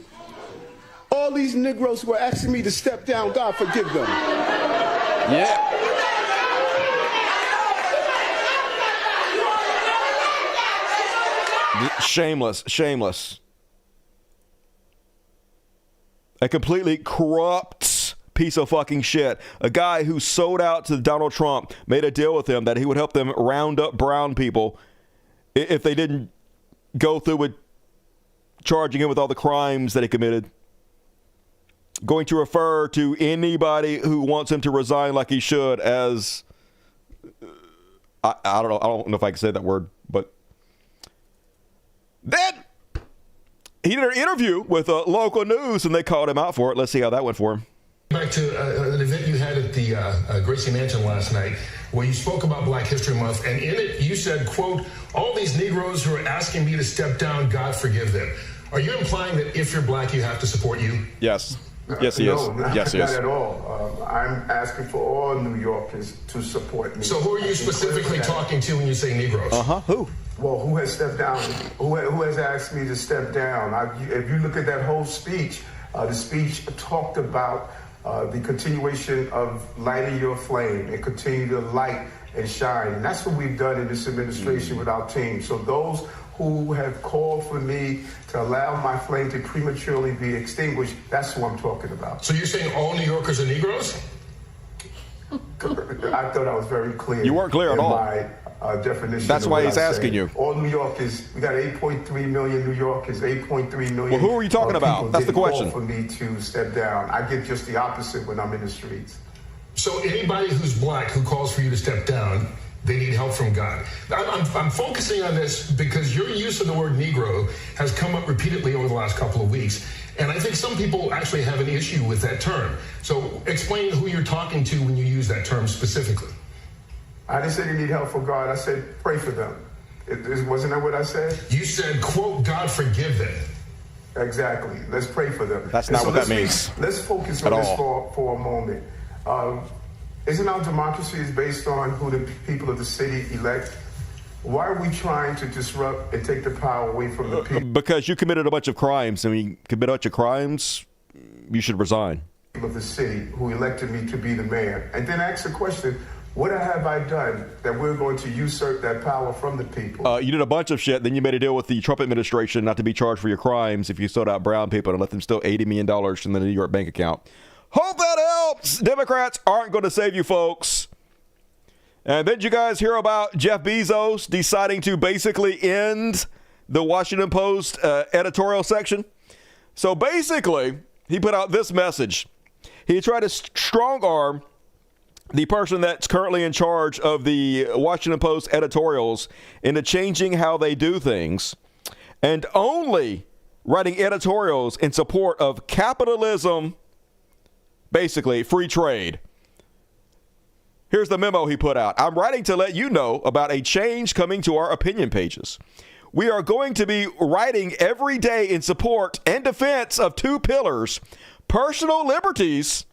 All these Negroes who are asking me to step down, God, forgive them. Yeah. Shameless. A completely corrupt piece of fucking shit. A guy who sold out to Donald Trump, made a deal with him that he would help them round up brown people if they didn't go through with charging him with all the crimes that he committed. Going to refer to anybody who wants him to resign like he should as, I don't know if I can say that word, but then he did an interview with local news and they called him out for it. Let's see how that went for him. Back to an event you had at the Gracie Mansion last night where you spoke about Black History Month, and in it you said, quote, all these Negroes who are asking me to step down, God forgive them. Are you implying that if you're black, you have to support you? Yes. Yes, he is. Yes, he is. Not at all. I'm asking for all New Yorkers to support me. So who are you specifically talking to when you say Negroes? Who? Well, who has stepped down? Who has asked me to step down? If you look at that whole speech, the speech talked about the continuation of lighting your flame and continue to light and shine. And that's what we've done in this administration with our team. So those who have called for me to allow my flame to prematurely be extinguished, that's who I'm talking about. So you're saying all New Yorkers are Negroes? I thought I was very clear. You weren't clear at all. My definition. That's why he's asking you. All New Yorkers, we got 8.3 million New Yorkers, 8.3 million. Well, who are you talking about? That's the question. For me to step down, I get just the opposite when I'm in the streets. So anybody who's black who calls for you to step down, they need help from God. I'm focusing on this because your use of the word Negro has come up repeatedly over the last couple of weeks. And I think some people actually have an issue with that term. So explain who you're talking to when you use that term specifically. I didn't say they need help from God. I said pray for them. Wasn't that what I said? You said, quote, God forgive them. Exactly. Let's pray for them. That's not what that means. Let's focus on this for a moment. Isn't our democracy is based on who the people of the city elect? Why are we trying to disrupt and take the power away from the people? Because you committed a bunch of crimes. I mean, you commit a bunch of crimes, you should resign. Of the city who elected me to be the mayor. And then ask the question, what have I done that we're going to usurp that power from the people? You did a bunch of shit. Then you made a deal with the Trump administration not to be charged for your crimes if you sold out brown people and let them steal $80 million from the New York bank account. Hope that helps. Democrats aren't going to save you, folks. And then you guys hear about Jeff Bezos deciding to basically end the Washington Post editorial section. So basically, he put out this message. He tried to strong arm the person that's currently in charge of the Washington Post editorials into changing how they do things and only writing editorials in support of capitalism, basically free trade. Here's the memo he put out. I'm writing to let you know about a change coming to our opinion pages. We are going to be writing every day in support and defense of two pillars, personal liberties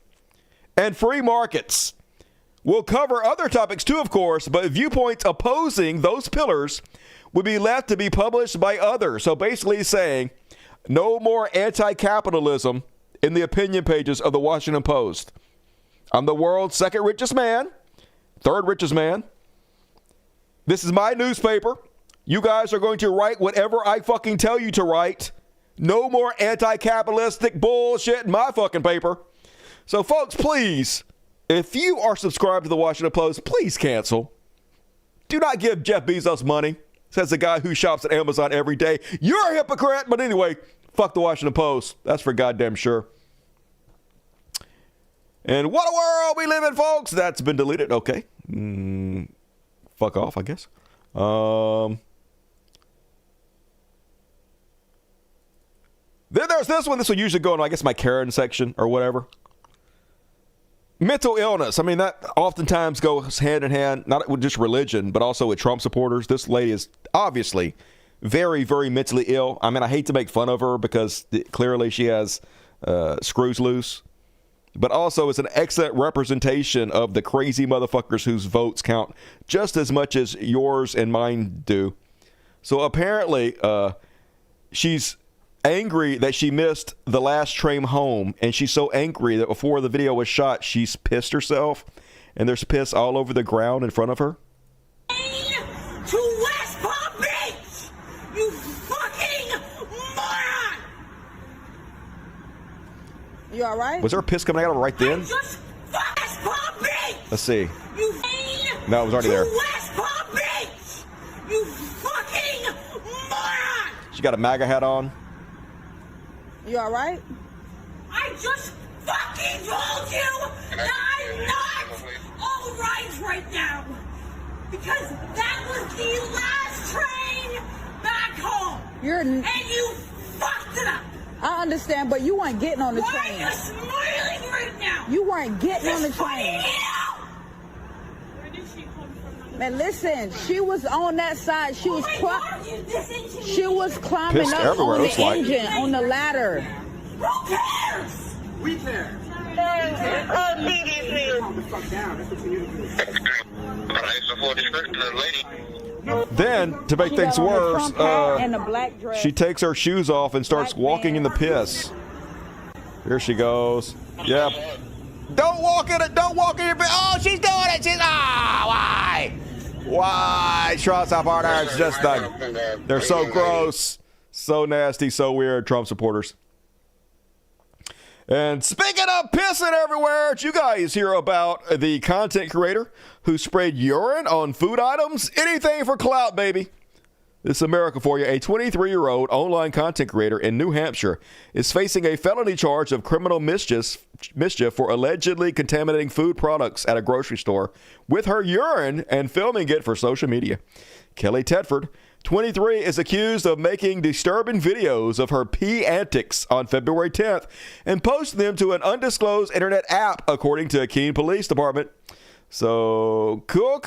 and free markets. We'll cover other topics too, of course, but viewpoints opposing those pillars would be left to be published by others. So basically saying no more anti-capitalism in the opinion pages of the Washington Post. I'm the world's second richest man, third richest man. This is my newspaper. You guys are going to write whatever I fucking tell you to write. No more anti-capitalistic bullshit in my fucking paper. So folks, please, if you are subscribed to the Washington Post, please cancel. Do not give Jeff Bezos money, says the guy who shops at Amazon every day. You're a hypocrite. But anyway, fuck the Washington Post. That's for goddamn sure. And what a world we live in, folks. That's been deleted. Okay. Fuck off, I guess. Then there's this one. This will usually go in, I guess, my Karen section or whatever. Mental illness. I mean, that oftentimes goes hand in hand, not with just religion, but also with Trump supporters. This lady is obviously very, very mentally ill. I mean, I hate to make fun of her because clearly she has screws loose. But also it's an excellent representation of the crazy motherfuckers whose votes count just as much as yours and mine do. So apparently she's angry that she missed the last train home, and she's so angry that before the video was shot, she's pissed herself, and there's piss all over the ground in front of her. To West Palm Beach, you fucking moron! You all right? Was there piss coming out of her right then? Just West Palm Beach! Let's see. You No, it was already there. West Palm Beach! You fucking moron! She got a MAGA hat on. You all right? I just fucking told you that I'm not all right now. Because that was the last train back home. And you fucked it up. I understand, but you weren't getting on the Why train. are you smiling right now? You weren't getting on the Just train. find out. Where did she come from? Man, listen, she was on that side. She was climbing Pissed up everywhere, on the looks like. engine, on the ladder. Who cares? We care. Then, to make She things got on a worse, Trump hat and a black dress. she takes her shoes off and starts walking in the piss. Here she goes. Yep. Don't walk in it. Don't walk in your piss. Oh, she's doing it. Why? Why? Trump supporters just they're so gross, so nasty, so weird. Trump supporters. And speaking of pissing everywhere, did you guys hear about the content creator who sprayed urine on food items? Anything for clout, baby. This is America for you. A 23-year-old online content creator in New Hampshire is facing a felony charge of criminal mischief for allegedly contaminating food products at a grocery store with her urine and filming it for social media. Kelly Tedford, 23, is accused of making disturbing videos of her pee antics on February 10th and posting them to an undisclosed internet app, according to a Keene Police Department. So, cool.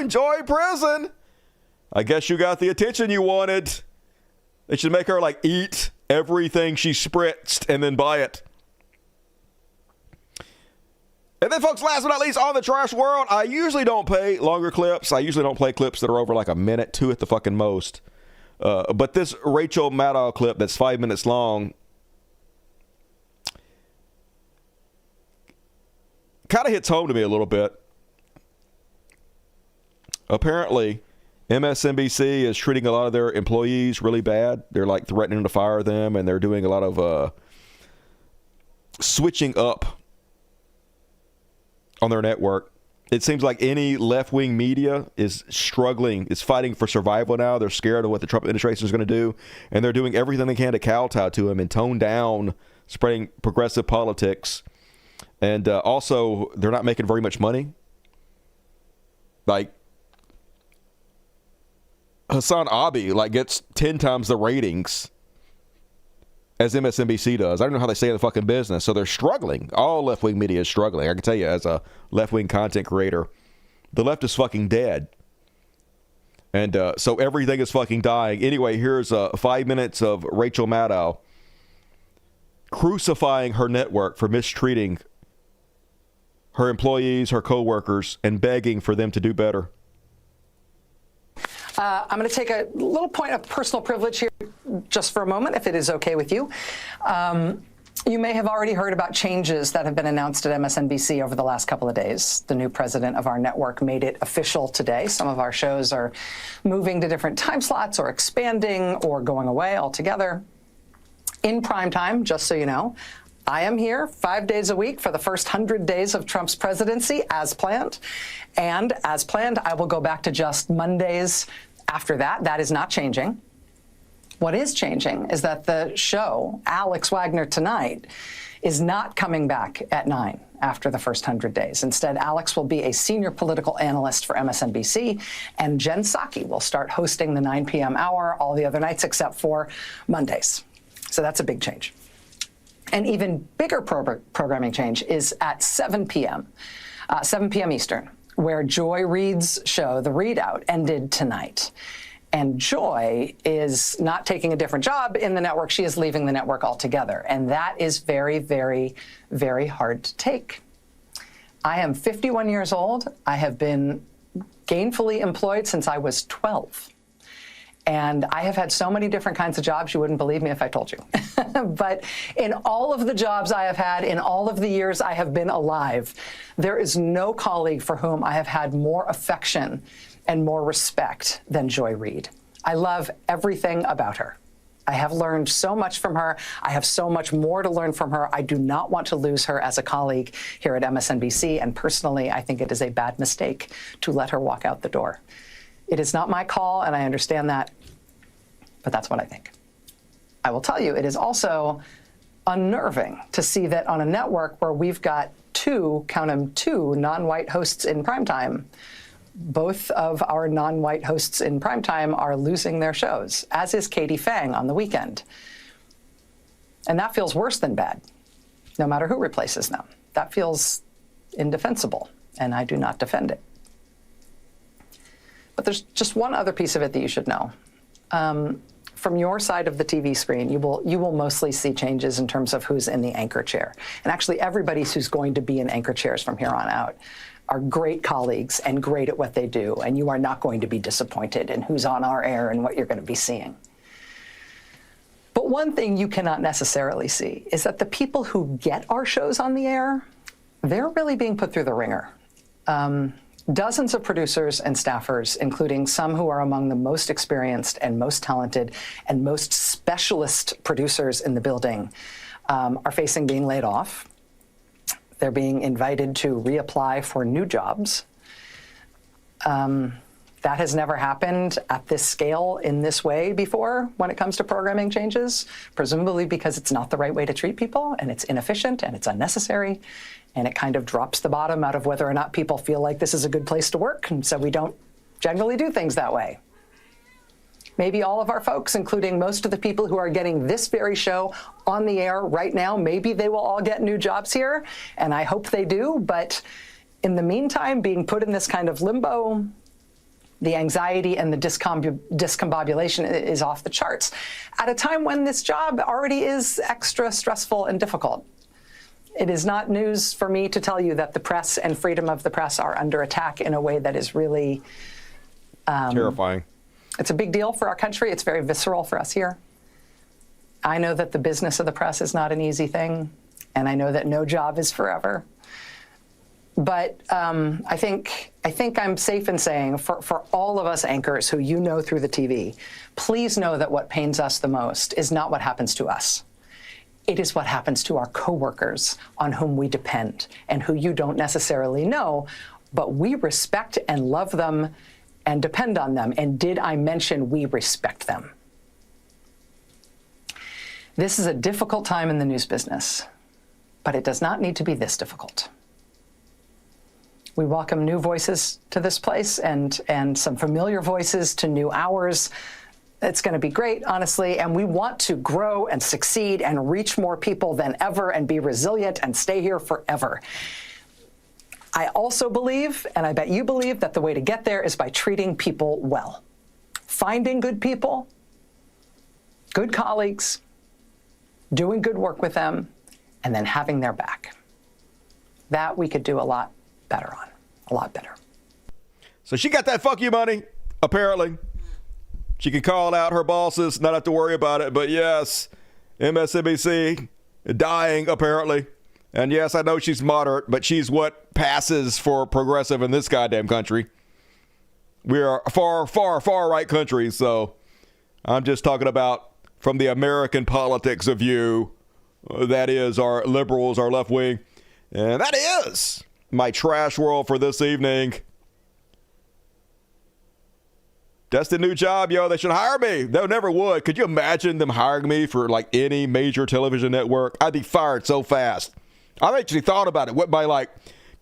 Enjoy prison. I guess you got the attention you wanted. They should make her, eat everything she spritzed and then buy it. And then, folks, last but not least, on the trash world, I usually don't play longer clips. I usually don't play clips that are over like a minute, 2 at the fucking most. But this Rachel Maddow clip that's 5 minutes long kind of hits home to me a little bit. Apparently, MSNBC is treating a lot of their employees really bad. They're like threatening to fire them, and they're doing a lot of switching up on their network. It seems like any left-wing media is struggling, is fighting for survival now. They're scared of what the Trump administration is going to do, and they're doing everything they can to kowtow to him and tone down spreading progressive politics. And also, they're not making very much money. Like, Hassan Abi gets 10 times the ratings as MSNBC does. I don't know how they stay in the fucking business. So they're struggling. All left-wing media is struggling. I can tell you, as a left-wing content creator, the left is fucking dead. And so everything is fucking dying. Anyway, here's 5 minutes of Rachel Maddow crucifying her network for mistreating her employees, her co-workers, and begging for them to do better. I'm going to take a little point of personal privilege here just for a moment, if it is okay with you. You may have already heard about changes that have been announced at MSNBC over the last couple of days. The new president of our network made it official today. Some of our shows are moving to different time slots or expanding or going away altogether. In prime time, just so you know, I am here 5 days a week for the first 100 days of Trump's presidency, as planned. And as planned, I will go back to just Mondays after that. That is not changing. What is changing is that the show, Alex Wagner Tonight, is not coming back at 9 after the first 100 days. Instead, Alex will be a senior political analyst for MSNBC, and Jen Psaki will start hosting the 9 p.m. hour all the other nights except for Mondays. So that's a big change. An even bigger programming change is at 7 p.m. Eastern, where Joy Reid's show, The Readout, ended tonight. And Joy is not taking a different job in the network. She is leaving the network altogether. And that is very, very, very hard to take. I am 51 years old. I have been gainfully employed since I was 12. And I have had so many different kinds of jobs, you wouldn't believe me if I told you. But in all of the jobs I have had, in all of the years I have been alive, there is no colleague for whom I have had more affection and more respect than Joy Reid. I love everything about her. I have learned so much from her. I have so much more to learn from her. I do not want to lose her as a colleague here at MSNBC. And personally, I think it is a bad mistake to let her walk out the door. It is not my call, and I understand that, but that's what I think. I will tell you, it is also unnerving to see that on a network where we've got two non-white hosts in primetime, both of our non-white hosts in primetime are losing their shows, as is Katie Fang on the weekend. And that feels worse than bad, no matter who replaces them. That feels indefensible, and I do not defend it. But there's just one other piece of it that you should know. From your side of the TV screen, you will mostly see changes in terms of who's in the anchor chair. And actually, everybody who's going to be in anchor chairs from here on out are great colleagues and great at what they do. And you are not going to be disappointed in who's on our air and what you're going to be seeing. But one thing you cannot necessarily see is that the people who get our shows on the air, they're really being put through the ringer. Dozens of producers and staffers, including some who are among the most experienced and most talented and most specialist producers in the building, are facing being laid off. They're being invited to reapply for new jobs. That has never happened at this scale in this way before when it comes to programming changes, presumably because it's not the right way to treat people, and it's inefficient, and it's unnecessary, and it kind of drops the bottom out of whether or not people feel like this is a good place to work, and so we don't generally do things that way. Maybe all of our folks, including most of the people who are getting this very show on the air right now, maybe they will all get new jobs here, and I hope they do, but in the meantime, being put in this kind of limbo, the anxiety and the discombobulation is off the charts at a time when this job already is extra stressful and difficult. It is not news for me to tell you that the press and freedom of the press are under attack in a way that is really terrifying. It's a big deal for our country. It's very visceral for us here. I know that the business of the press is not an easy thing, and I know that no job is forever. But I think I'm safe in saying for all of us anchors who you know through the TV, please know that what pains us the most is not what happens to us. It is what happens to our coworkers on whom we depend and who you don't necessarily know, but we respect and love them and depend on them. And did I mention we respect them? This is a difficult time in the news business, but it does not need to be this difficult. We welcome new voices to this place and some familiar voices to new hours. It's going to be great, honestly, and we want to grow and succeed and reach more people than ever and be resilient and stay here forever. I also believe, and I bet you believe, that the way to get there is by treating people well. Finding good people, good colleagues, doing good work with them, and then having their back. That we could do a lot better on, a lot better. So she got that fuck you money, apparently. She can call out her bosses, not have to worry about it. But yes, MSNBC dying, apparently. And yes, I know she's moderate, but she's what passes for progressive in this goddamn country. We are a far, far, far right country. So I'm just talking about from the American politics of view. That is our liberals, our left wing. And that is my trash world for this evening. That's the new job, yo. They should hire me. They never would. Could you imagine them hiring me for like any major television network? I'd be fired so fast. I've actually thought about it. What my like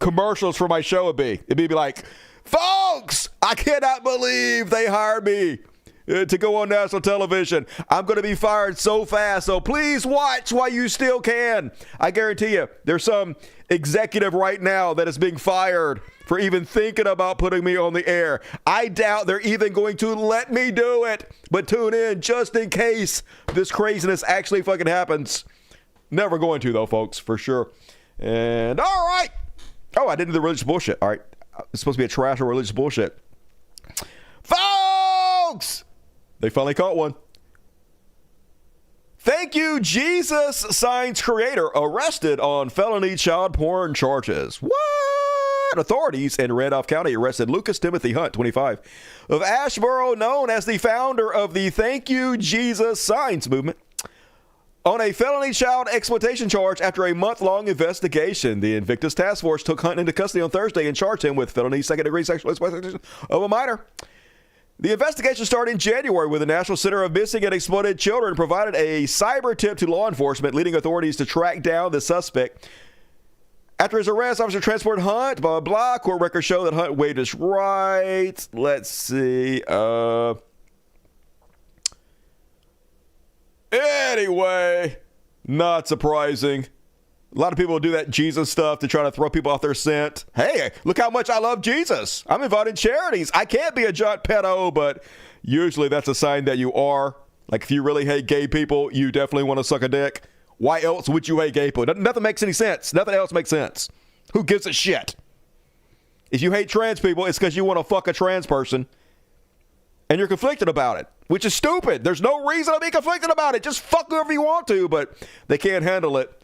commercials for my show would be. It'd be like, folks, I cannot believe they hired me to go on national television. I'm going to be fired so fast. So please watch while you still can. I guarantee you there's some executive right now that is being fired for even thinking about putting me on the air. I doubt they're even going to let me do it. But tune in just in case this craziness actually fucking happens. Never going to, though, folks, for sure. And all right. Oh, I did the religious bullshit. All right. It's supposed to be a trash or religious bullshit. Folks! They finally caught one. Thank you, Jesus signs creator arrested on felony child porn charges. What? Authorities in Randolph County arrested Lucas Timothy Hunt, 25, of Asheboro, known as the founder of the Thank You, Jesus signs movement, on a felony child exploitation charge after a month-long investigation. The Invictus Task Force took Hunt into custody on Thursday and charged him with felony second-degree sexual exploitation of a minor. The investigation started in January when the National Center of Missing and Exploited Children provided a cyber tip to law enforcement, leading authorities to track down the suspect. After his arrest, officer transported Hunt, blah, blah, blah. Court records show that Hunt waived his rights. Let's see. Anyway, not surprising. A lot of people do that Jesus stuff to try to throw people off their scent. Hey, look how much I love Jesus. I'm involved in charities. I can't be a giant pedo, but usually that's a sign that you are. Like if you really hate gay people, you definitely want to suck a dick. Why else would you hate gay people? Nothing makes any sense. Nothing else makes sense. Who gives a shit? If you hate trans people, it's because you want to fuck a trans person and you're conflicted about it, which is stupid. There's no reason to be conflicted about it. Just fuck whoever you want to, but they can't handle it.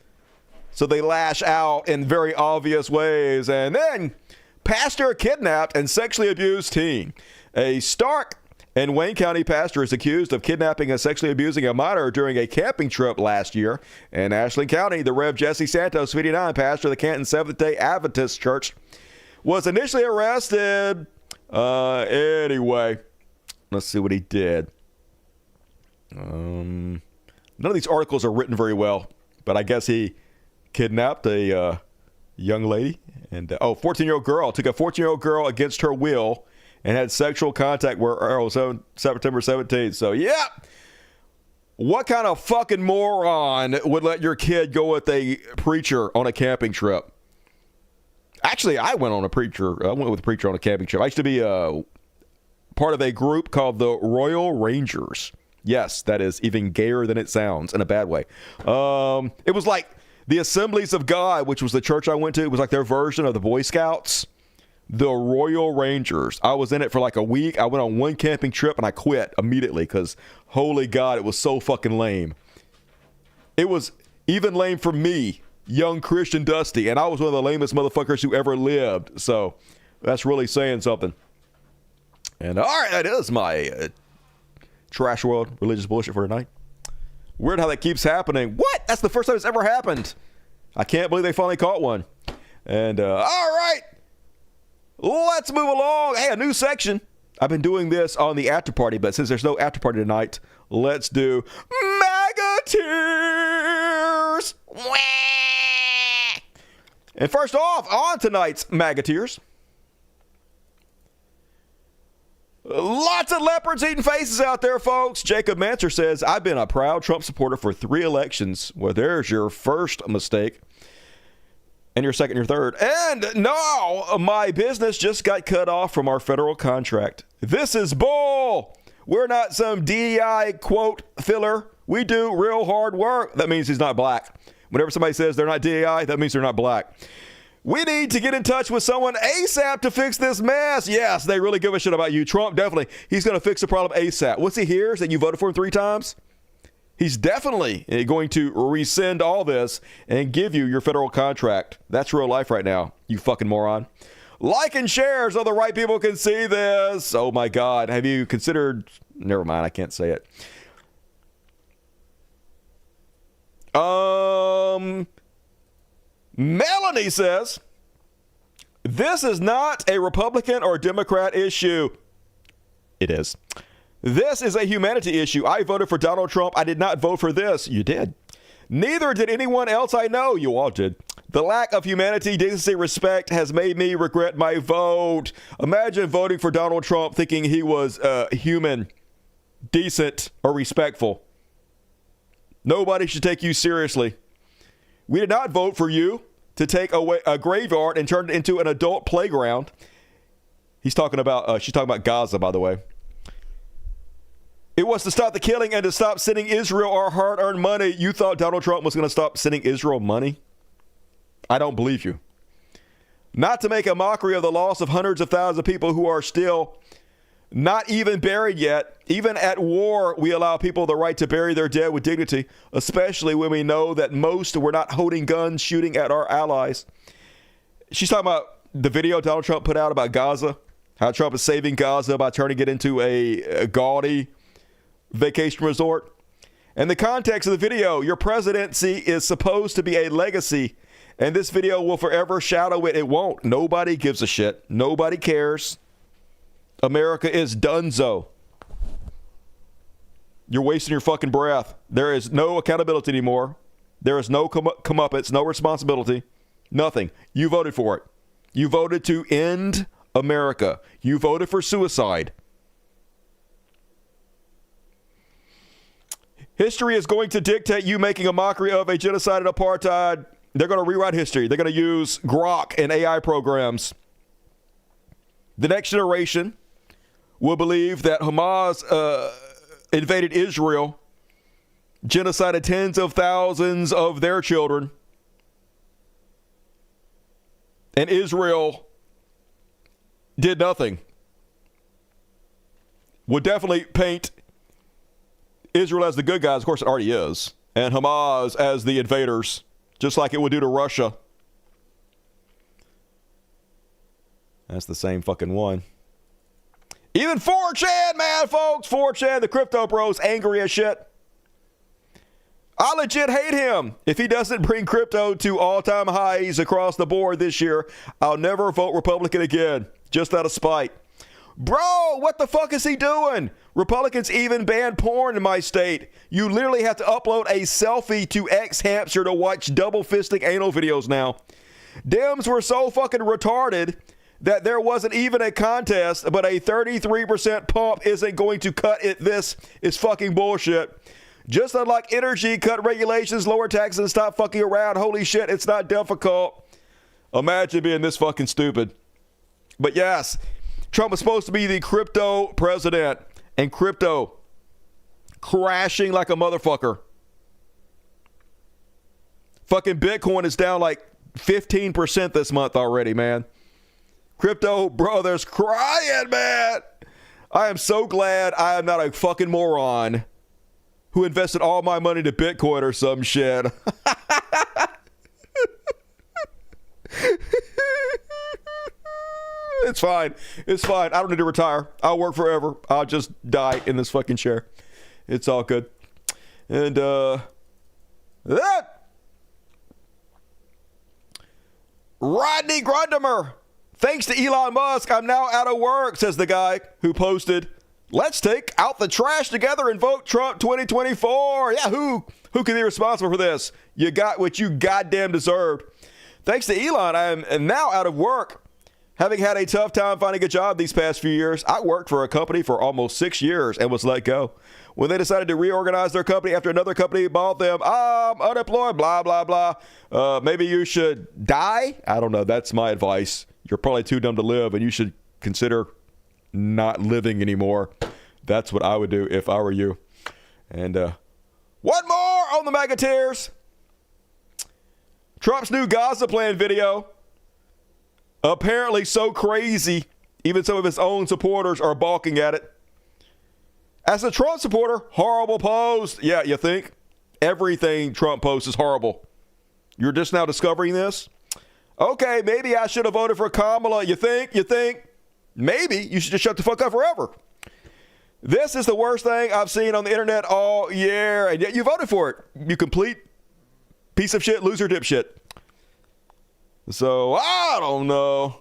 So they lash out in very obvious ways. And then, pastor kidnapped and sexually abused teen. A Stark and Wayne County pastor is accused of kidnapping and sexually abusing a minor during a camping trip last year. In Ashland County, the Rev. Jesse Santos, 59, pastor of the Canton Seventh-day Adventist Church, was initially arrested. Anyway, let's see what he did. None of these articles are written very well, but I guess he kidnapped a young lady and 14-year-old girl, took a 14-year-old girl against her will and had sexual contact with her on September 17th. So, yeah. What kind of fucking moron would let your kid go with a preacher on a camping trip? Actually, I went with a preacher on a camping trip. I used to be part of a group called the Royal Rangers. Yes, that is even gayer than it sounds in a bad way. It was like The Assemblies of God, which was the church I went to, it was like their version of the Boy Scouts. The Royal Rangers. I was in it for like a week. I went on one camping trip and I quit immediately because, holy God, it was so fucking lame. It was even lame for me, young Christian Dusty, and I was one of the lamest motherfuckers who ever lived. So that's really saying something. And all right, that is my trash world religious bullshit for tonight. Weird how that keeps happening. What? That's the first time it's ever happened. I can't believe they finally caught one. And all right. Let's move along. Hey, a new section. I've been doing this on the after party, but since there's no after party tonight, let's do MAGA Tears. And first off, on tonight's MAGA Tears, lots of leopards eating faces out there, folks. Jacob Manser says, I've been a proud Trump supporter for 3 elections. Well, there's your first mistake. And your second, your third. And no, my business just got cut off from our federal contract. This is bull. We're not some DEI quote filler. We do real hard work. That means he's not black. Whenever somebody says they're not DEI, that means they're not black. We need to get in touch with someone ASAP to fix this mess. Yes, they really give a shit about you. Trump, definitely. He's going to fix the problem ASAP. Once he hears that you voted for him 3 times, he's definitely going to rescind all this and give you your federal contract. That's real life right now, you fucking moron. Like and share so the right people can see this. Oh my God. Have you considered... Never mind, I can't say it. Melanie says, this is not a Republican or Democrat issue. It is. This is a humanity issue. I voted for Donald Trump. I did not vote for this. You did. Neither did anyone else I know. You all did. The lack of humanity, decency, respect has made me regret my vote. Imagine voting for Donald Trump thinking he was human, decent, or respectful. Nobody should take you seriously. We did not vote for you to take away a graveyard and turn it into an adult playground. She's talking about Gaza, by the way. It was to stop the killing and to stop sending Israel our hard-earned money. You thought Donald Trump was going to stop sending Israel money? I don't believe you. Not to make a mockery of the loss of hundreds of thousands of people who are still not even buried yet. Even at war, we allow people the right to bury their dead with dignity, especially when we know that most were not holding guns shooting at our allies. She's talking about the video Donald Trump put out about Gaza, how Trump is saving Gaza by turning it into a gaudy vacation resort. And the context of the video, your presidency is supposed to be a legacy, and this video will forever shadow it. It won't. Nobody gives a shit. Nobody cares. America is donezo. You're wasting your fucking breath. There is no accountability anymore. There is no comeuppance, no responsibility, nothing. You voted for it. You voted to end America. You voted for suicide. History is going to dictate you making a mockery of a genocide and apartheid. They're going to rewrite history. They're going to use Grok and AI programs. The next generation will believe that Hamas invaded Israel, genocided tens of thousands of their children, and Israel did nothing. Would definitely paint Israel as the good guys, of course it already is, and Hamas as the invaders, just like it would do to Russia. That's the same fucking one. Even 4chan, man, folks. 4chan, the crypto bros, angry as shit. I legit hate him. If he doesn't bring crypto to all-time highs across the board this year, I'll never vote Republican again, just out of spite. Bro, what the fuck is he doing? Republicans even ban porn in my state. You literally have to upload a selfie to X Hamster to watch double-fisting anal videos now. Dems were so fucking retarded that there wasn't even a contest, but a 33% pump isn't going to cut it. This is fucking bullshit. Just unlike energy, cut regulations, lower taxes, and stop fucking around. Holy shit, it's not difficult. Imagine being this fucking stupid. But yes, Trump was supposed to be the crypto president, and crypto crashing like a motherfucker. Fucking Bitcoin is down like 15% this month already, man. Crypto brothers crying, man. I am so glad I am not a fucking moron who invested all my money to Bitcoin or some shit. It's fine. It's fine. I don't need to retire. I'll work forever. I'll just die in this fucking chair. It's all good. And that Rodney Grundimer. Thanks to Elon Musk, I'm now out of work, says the guy who posted, let's take out the trash together and vote Trump 2024. Yeah, who can be responsible for this? You got what you goddamn deserved. Thanks to Elon, I am now out of work. Having had a tough time finding a job these past few years, I worked for a company for almost 6 years and was let go. When they decided to reorganize their company after another company bought them, I'm unemployed, blah, blah, blah. Maybe you should die? I don't know. That's my advice. You're probably too dumb to live, and you should consider not living anymore. That's what I would do if I were you. And one more on the MAGA tears. Trump's new Gaza plan video. Apparently so crazy, even some of his own supporters are balking at it. As a Trump supporter, horrible post. Yeah, you think? Everything Trump posts is horrible. You're just now discovering this? Okay, maybe I should have voted for Kamala. You think? Maybe you should just shut the fuck up forever. This is the worst thing I've seen on the internet all year, and yet you voted for it. You complete piece of shit, loser dipshit. So, I don't know.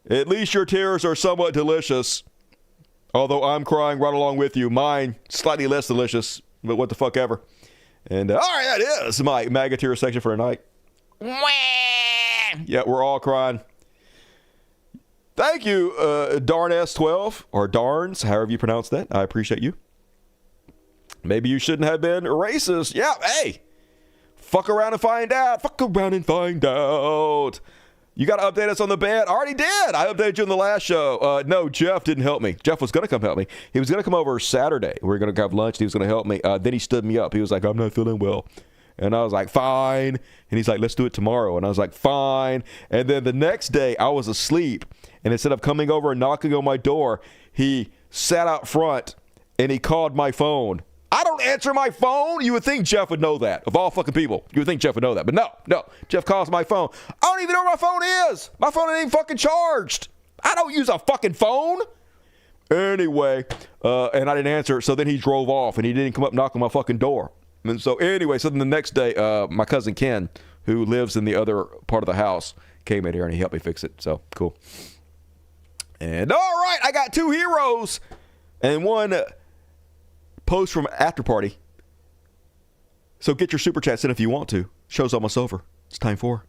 At least your tears are somewhat delicious. Although I'm crying right along with you. Mine, slightly less delicious, but what the fuck ever. And, all right, that is my MAGA tear section for tonight. Yeah, we're all crying. Thank you, Darn-S12, or Darns, however you pronounce that. I appreciate you. Maybe you shouldn't have been racist. Yeah, hey. Fuck around and find out. Fuck around and find out. You got to update us on the bed. I already did. I updated you in the last show. No, Jeff didn't help me. Jeff was going to come help me. He was going to come over Saturday. We were going to have lunch. He was going to help me. Then he stood me up. He was like, I'm not feeling well. And I was like, fine. And he's like, let's do it tomorrow. And I was like, fine. And then the next day, I was asleep. And instead of coming over and knocking on my door, he sat out front and he called my phone. I don't answer my phone. You would think Jeff would know that. Of all fucking people, you would think Jeff would know that. But no. Jeff calls my phone. I don't even know where my phone is. My phone ain't even fucking charged. I don't use a fucking phone. Anyway, and I didn't answer. So then he drove off and he didn't come up knock on my fucking door. And so anyway, so then the next day, my cousin Ken, who lives in the other part of the house, came in here and he helped me fix it. So cool. And all right, I got 2 heroes and one post from After Party. So get your super chats in if you want to. Show's almost over. It's time for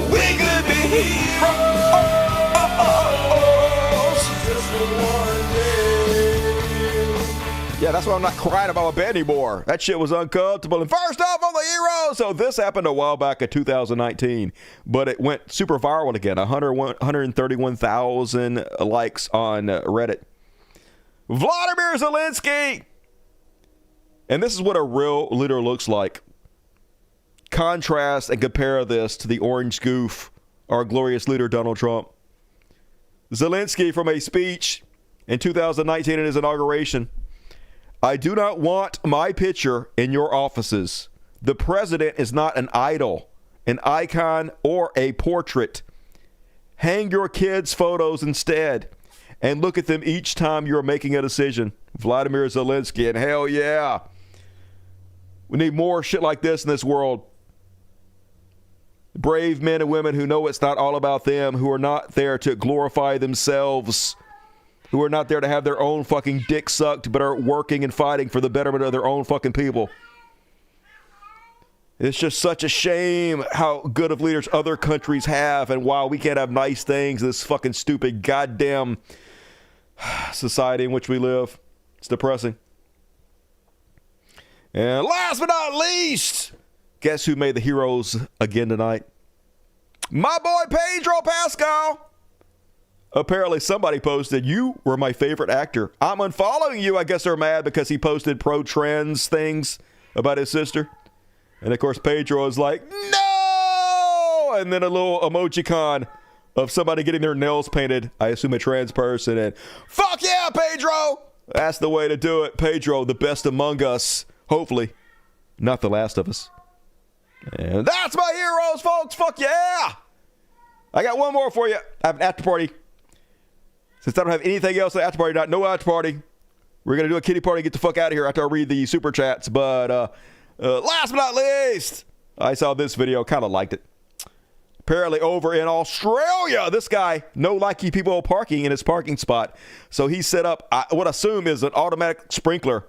We Could Be Heroes just for one day. Yeah, that's why I'm not crying about my bed anymore. That shit was uncomfortable. And first off on the heroes. So this happened a while back in 2019, but it went super viral again. 131,000 likes on Reddit. Vladimir Zelensky. And this is what a real leader looks like. Contrast and compare this to the orange goof, our glorious leader, Donald Trump. Zelensky from a speech in 2019 in his inauguration. I do not want my picture in your offices. The president is not an idol, an icon, or a portrait. Hang your kids' photos instead and look at them each time you're making a decision. Vladimir Zelensky, and hell yeah. We need more shit like this in this world. Brave men and women who know it's not all about them, who are not there to glorify themselves, who are not there to have their own fucking dick sucked, but are working and fighting for the betterment of their own fucking people. It's just such a shame how good of leaders other countries have, and why we can't have nice things in this fucking stupid goddamn society in which we live. It's depressing. And last but not least, guess who made the heroes again tonight? My boy Pedro Pascal. Apparently somebody posted, you were my favorite actor. I'm unfollowing you. I guess they're mad because he posted pro-trans things about his sister. And of course, Pedro is like, no! And then a little emoji-con of somebody getting their nails painted. I assume a trans person. And fuck yeah, Pedro! That's the way to do it. Pedro, the best among us. Hopefully. Not the last of us. And that's my heroes, folks. Fuck yeah! I got one more for you. I have an after party. Since I don't have anything else at the after party, no after party, we're going to do a kitty party and get the fuck out of here after I read the super chats. But last but not least, I saw this video, kind of liked it. Apparently over in Australia, this guy, no likey people parking in his parking spot. So he set up what I assume is an automatic sprinkler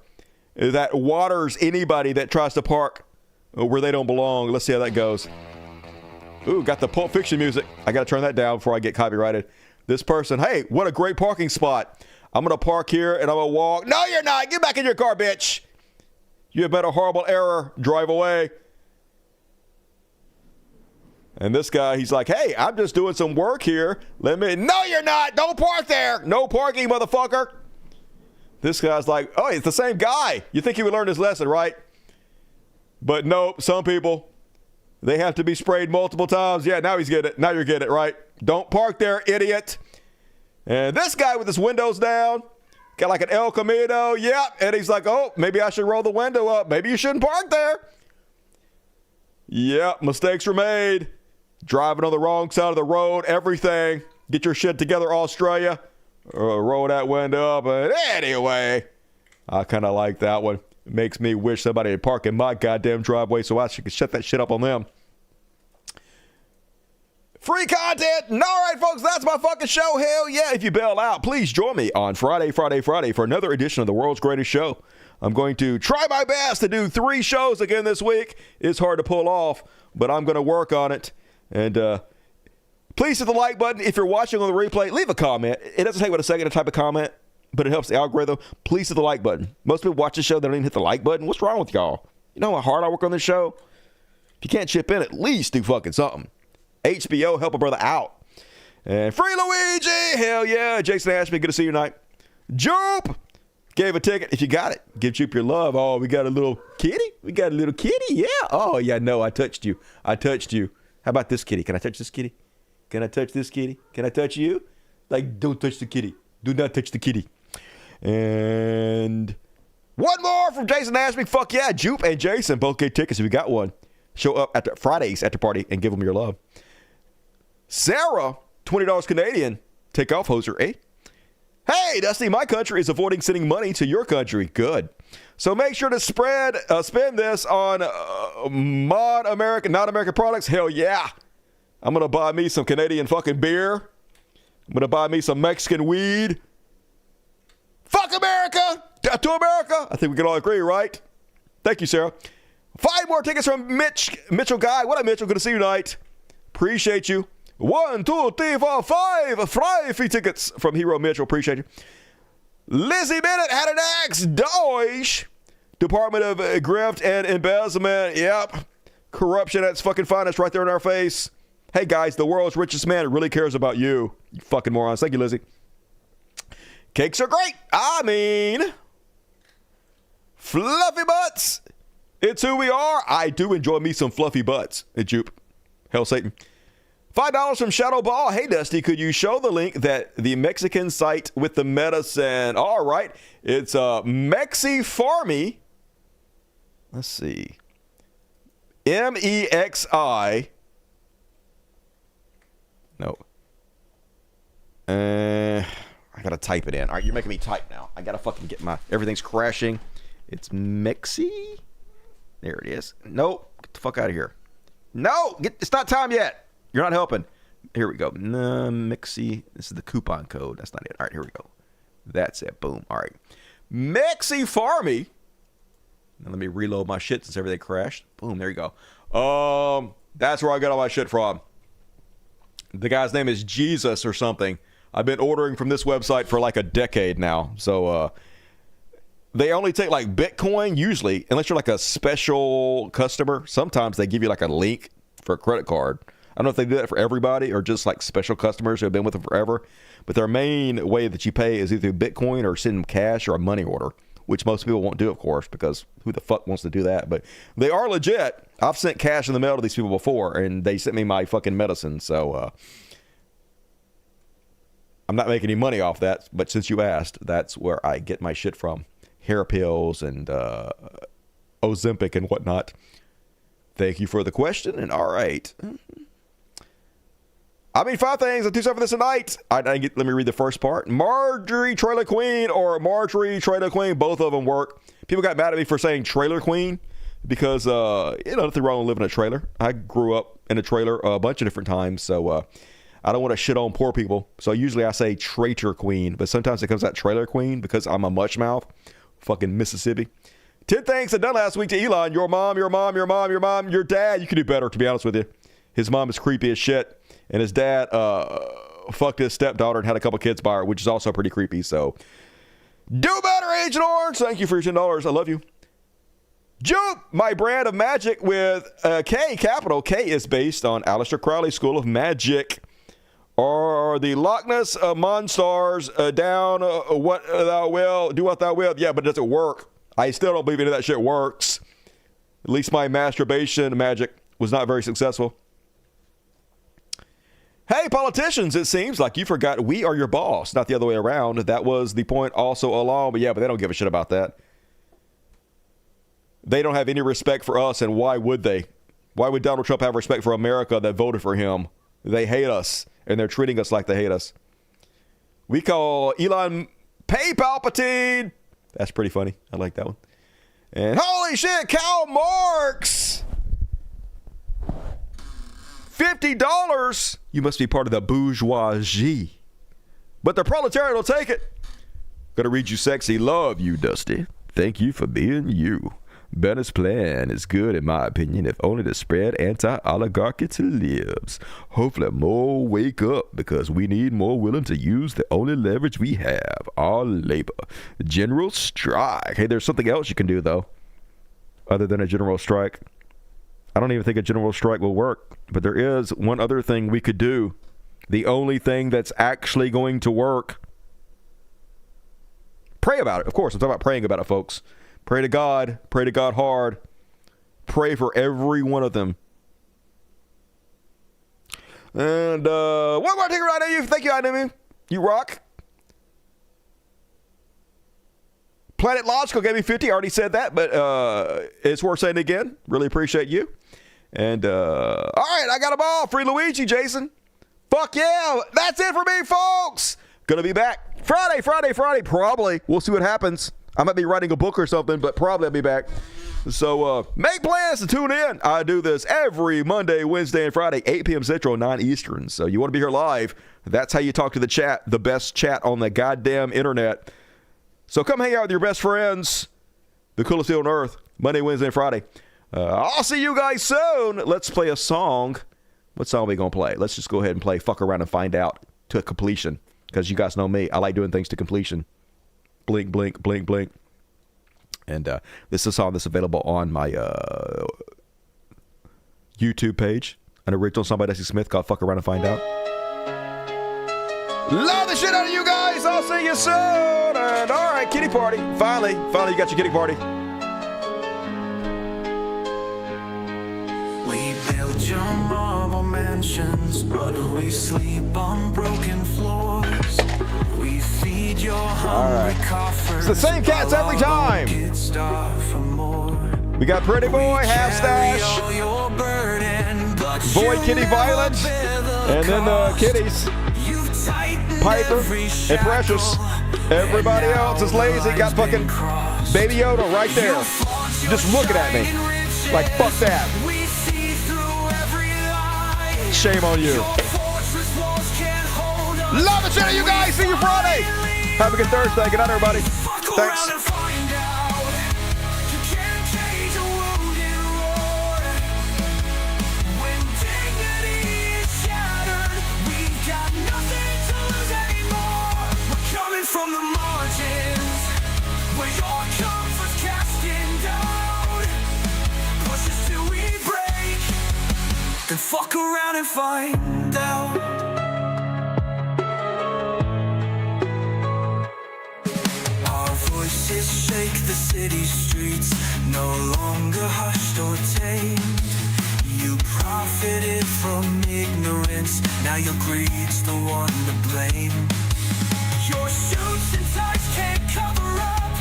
that waters anybody that tries to park where they don't belong. Let's see how that goes. Ooh, got the Pulp Fiction music. I got to turn that down before I get copyrighted. This person, hey, what a great parking spot. I'm going to park here and I'm going to walk. No, you're not. Get back in your car, bitch. You have made a horrible error. Drive away. And this guy, he's like, hey, I'm just doing some work here. No, you're not. Don't park there. No parking, motherfucker. This guy's like, oh, it's the same guy. You think he would learn his lesson, right? But nope, some people, they have to be sprayed multiple times. Yeah, now he's getting it. Now you're getting it, right? Don't park there, idiot. And this guy with his windows down, got like an El Camino. Yep. And he's like, oh, maybe I should roll the window up. Maybe you shouldn't park there. Yep, mistakes were made. Driving on the wrong side of the road, everything. Get your shit together, Australia. Roll that window up. But anyway, I kind of like that one. It makes me wish somebody would park in my goddamn driveway so I could shut that shit up on them. Free content. All right, folks, that's my fucking show. Hell yeah. If you bail out, please join me on Friday for another edition of the world's greatest show. I'm going to try my best to do 3 shows again this week. It's hard to pull off, but I'm going to work on it. And please hit the like button. If you're watching on the replay, leave a comment. It doesn't take but a second to type a comment, but it helps the algorithm. Please hit the like button. Most people watch the show, they don't even hit the like button. What's wrong with y'all? You know how hard I work on this show? If you can't chip in, at least do fucking something. HBO, help a brother out. And Free Luigi, hell yeah. Jason Ashby, good to see you tonight. Jupe gave a ticket. If you got it, give Jupe your love. Oh, we got a little kitty? We got a little kitty? Yeah. Oh, yeah, no, I touched you. I touched you. How about this kitty? Can I touch this kitty? Can I touch this kitty? Can I touch you? Like, don't touch the kitty. Do not touch the kitty. And one more from Jason Ashby. Fuck yeah. Jupe and Jason both get tickets if you got one. Show up at the Friday's after party and give them your love. Sarah, $20 Canadian. Take off, hoser, eh? Hey, Dusty, my country is avoiding sending money to your country. Good. So make sure to spend this on not American products. Hell yeah. I'm going to buy me some Canadian fucking beer. I'm going to buy me some Mexican weed. Fuck America. To America. I think we can all agree, right? Thank you, Sarah. 5 more tickets from Mitchell Guy. What up, Mitchell? Good to see you tonight. Appreciate you. 1, 2, 3, 4, 5 free tickets from Hero Mitchell. Appreciate you. Lizzie Bennett had an axe. Deutsch. Department of Grift and Embezzlement. Yep. Corruption at its fucking finest right there in our face. Hey, guys, the world's richest man really cares about you. You fucking morons. Thank you, Lizzie. Cakes are great. I mean, fluffy butts. It's who we are. I do enjoy me some fluffy butts. Hey, Jupe. Hell, Satan. $5 from Shadow Ball. Hey, Dusty, could you show the link that the Mexican site with the medicine? All right. It's Mexi Farmy. Let's see. MEXI. No. I got to type it in. All right, you're making me type now. I got to fucking get everything's crashing. It's Mexi. There it is. Nope. Get the fuck out of here. No, it's not time yet. You're not helping. Here we go. Mexi. This is the coupon code. That's not it. All right, here we go. That's it. Boom. All right. Mexi Farmy. Now let me reload my shit since everything crashed. Boom. There you go. That's where I got all my shit from. The guy's name is Jesus or something. I've been ordering from this website for like a decade now. So they only take like Bitcoin usually, unless you're like a special customer. Sometimes they give you like a link for a credit card. I don't know if they do that for everybody or just like special customers who have been with them forever. But their main way that you pay is either Bitcoin or send them cash or a money order, which most people won't do, of course, because who the fuck wants to do that? But they are legit. I've sent cash in the mail to these people before, and they sent me my fucking medicine. So I'm not making any money off that. But since you asked, that's where I get my shit from. Hair pills and Ozempic and whatnot. Thank you for the question. And all right. I mean, 5 things. I'll do something for this tonight. Let me read the first part. Marjorie Trailer Queen or Marjorie Trailer Queen. Both of them work. People got mad at me for saying Trailer Queen because, nothing wrong with living in a trailer. I grew up in a trailer a bunch of different times. So I don't want to shit on poor people. So usually I say Traitor Queen. But sometimes it comes out Trailer Queen because I'm a much mouth. Fucking Mississippi. 10 things I done last week to Elon. Your mom, your dad. You can do better, to be honest with you. His mom is creepy as shit. And his dad fucked his stepdaughter and had a couple kids by her, which is also pretty creepy. So, do better, Agent Orange. Thank you for your $10. I love you. Juke, my brand of magic with K, capital K, is based on Aleister Crowley's School of Magic. Or the Loch Ness Monsters down what thou will, do what thou wilt. Yeah, but it doesn't work. I still don't believe any of that shit works. At least my masturbation magic was not very successful. Hey, politicians, it seems like you forgot we are your boss, not the other way around. That was the point also along, but they don't give a shit about that. They don't have any respect for us, and why would they? Why would Donald Trump have respect for America that voted for him? They hate us, and they're treating us like they hate us. We call Elon Pay Palpatine. That's pretty funny. I like that one. And holy shit, Karl Marx! $50. You must be part of the bourgeoisie. But the proletariat will take it. Gonna read you sexy. Love you, Dusty. Thank you for being you. Bennett's plan is good in my opinion, if only to spread anti-oligarchy lives. Hopefully more wake up because we need more willing to use the only leverage we have, our labor. General strike. Hey, there's something else you can do though, other than a general strike. I don't even think a general strike will work, but there is one other thing we could do. The only thing that's actually going to work. Pray about it. Of course, I'm talking about praying about it, folks. Pray to God. Pray to God hard. Pray for every one of them. And one more thing right now. Thank you, Idemi. You rock. Planet Logical gave me 50. I already said that, but it's worth saying again. Really appreciate you. And all right, I got them all. Free Luigi, Jason. Fuck yeah. That's it for me, folks. Gonna be back Friday. Probably. We'll see what happens. I might be writing a book or something, but probably I'll be back. So make plans to tune in. I do this every Monday, Wednesday, and Friday, 8 p.m. Central, 9 Eastern. So you want to be here live. That's how you talk to the chat, the best chat on the goddamn internet. So come hang out with your best friends, the coolest deal on earth, Monday, Wednesday, and Friday. I'll see you guys soon. Let's play a song. What song are we going to play? Let's just go ahead and play Fuck Around and Find Out to completion. Because you guys know me. I like doing things to completion. Blink, blink, blink, blink. And this is a song that's available on my YouTube page. An original song by Dusty Smith called Fuck Around and Find Out. Love the shit out of you guys. I'll see you soon. And all right, kitty party. Finally you got your kitty party. We build your marble mansions, but we sleep on broken floors. We feed your hungry coffers. It's the same cats every time. We got Pretty Boy, Half Stash, Boy Kitty Violet, and then the kitties, Piper and Precious. Everybody else is lazy. Got fucking Baby Yoda right there, just looking at me like fuck that. Shame on you. Love the shit out of you guys. See you Friday. Have a good Thursday. Good night, everybody. Thanks. From the margins, where your comfort's casting down, push us till we break. then fuck around and find out. Our voices shake the city streets, no longer hushed or tamed. You profited from ignorance, now your greed's the one to blame. Your suits and ties can't cover up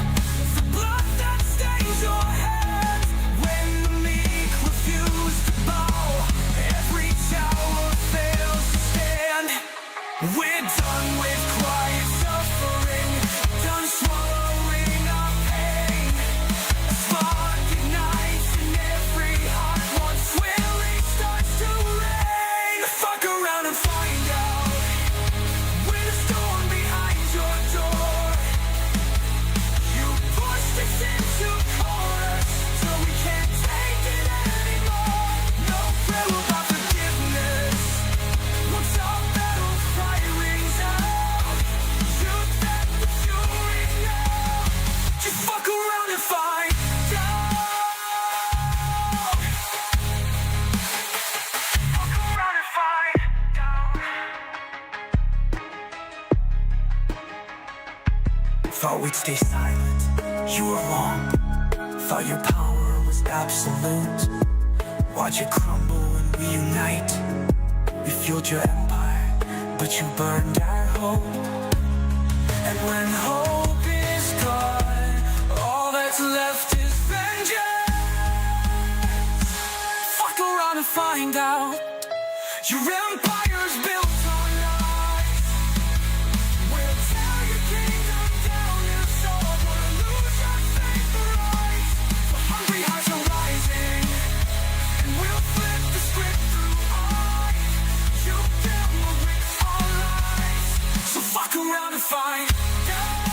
the blood that stains your hands. When the meek refuse to bow, every tower fails to stand. We're done with quiet suffering, done swallowing our pain. A spark ignites in every heart once willing starts to rain. Fuck around and find out, with a storm behind your door. You pushed us into corners till we can't take it anymore. No prayer about forgiveness once our battle cry rings out. You bet the fury now, just fuck around and find out. Fuck around and find out. Thought we'd stay silent, you were wrong. Thought your power was absolute. Watch it crumble and reunite. We fueled your empire, but you burned our hope. And when hope is gone, all that's left is vengeance. Fuck around and find out, your empire's built on lies. We'll tear your kingdom down and sword, wanna lose your faith for right. The hungry hearts are rising, and we'll flip the script through eyes. You deal with our lies, so fuck around and find out.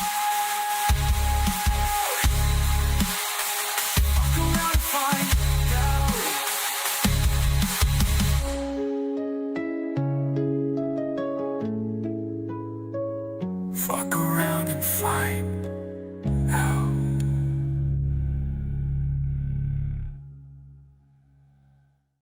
Fuck around and find out. Fuck around and find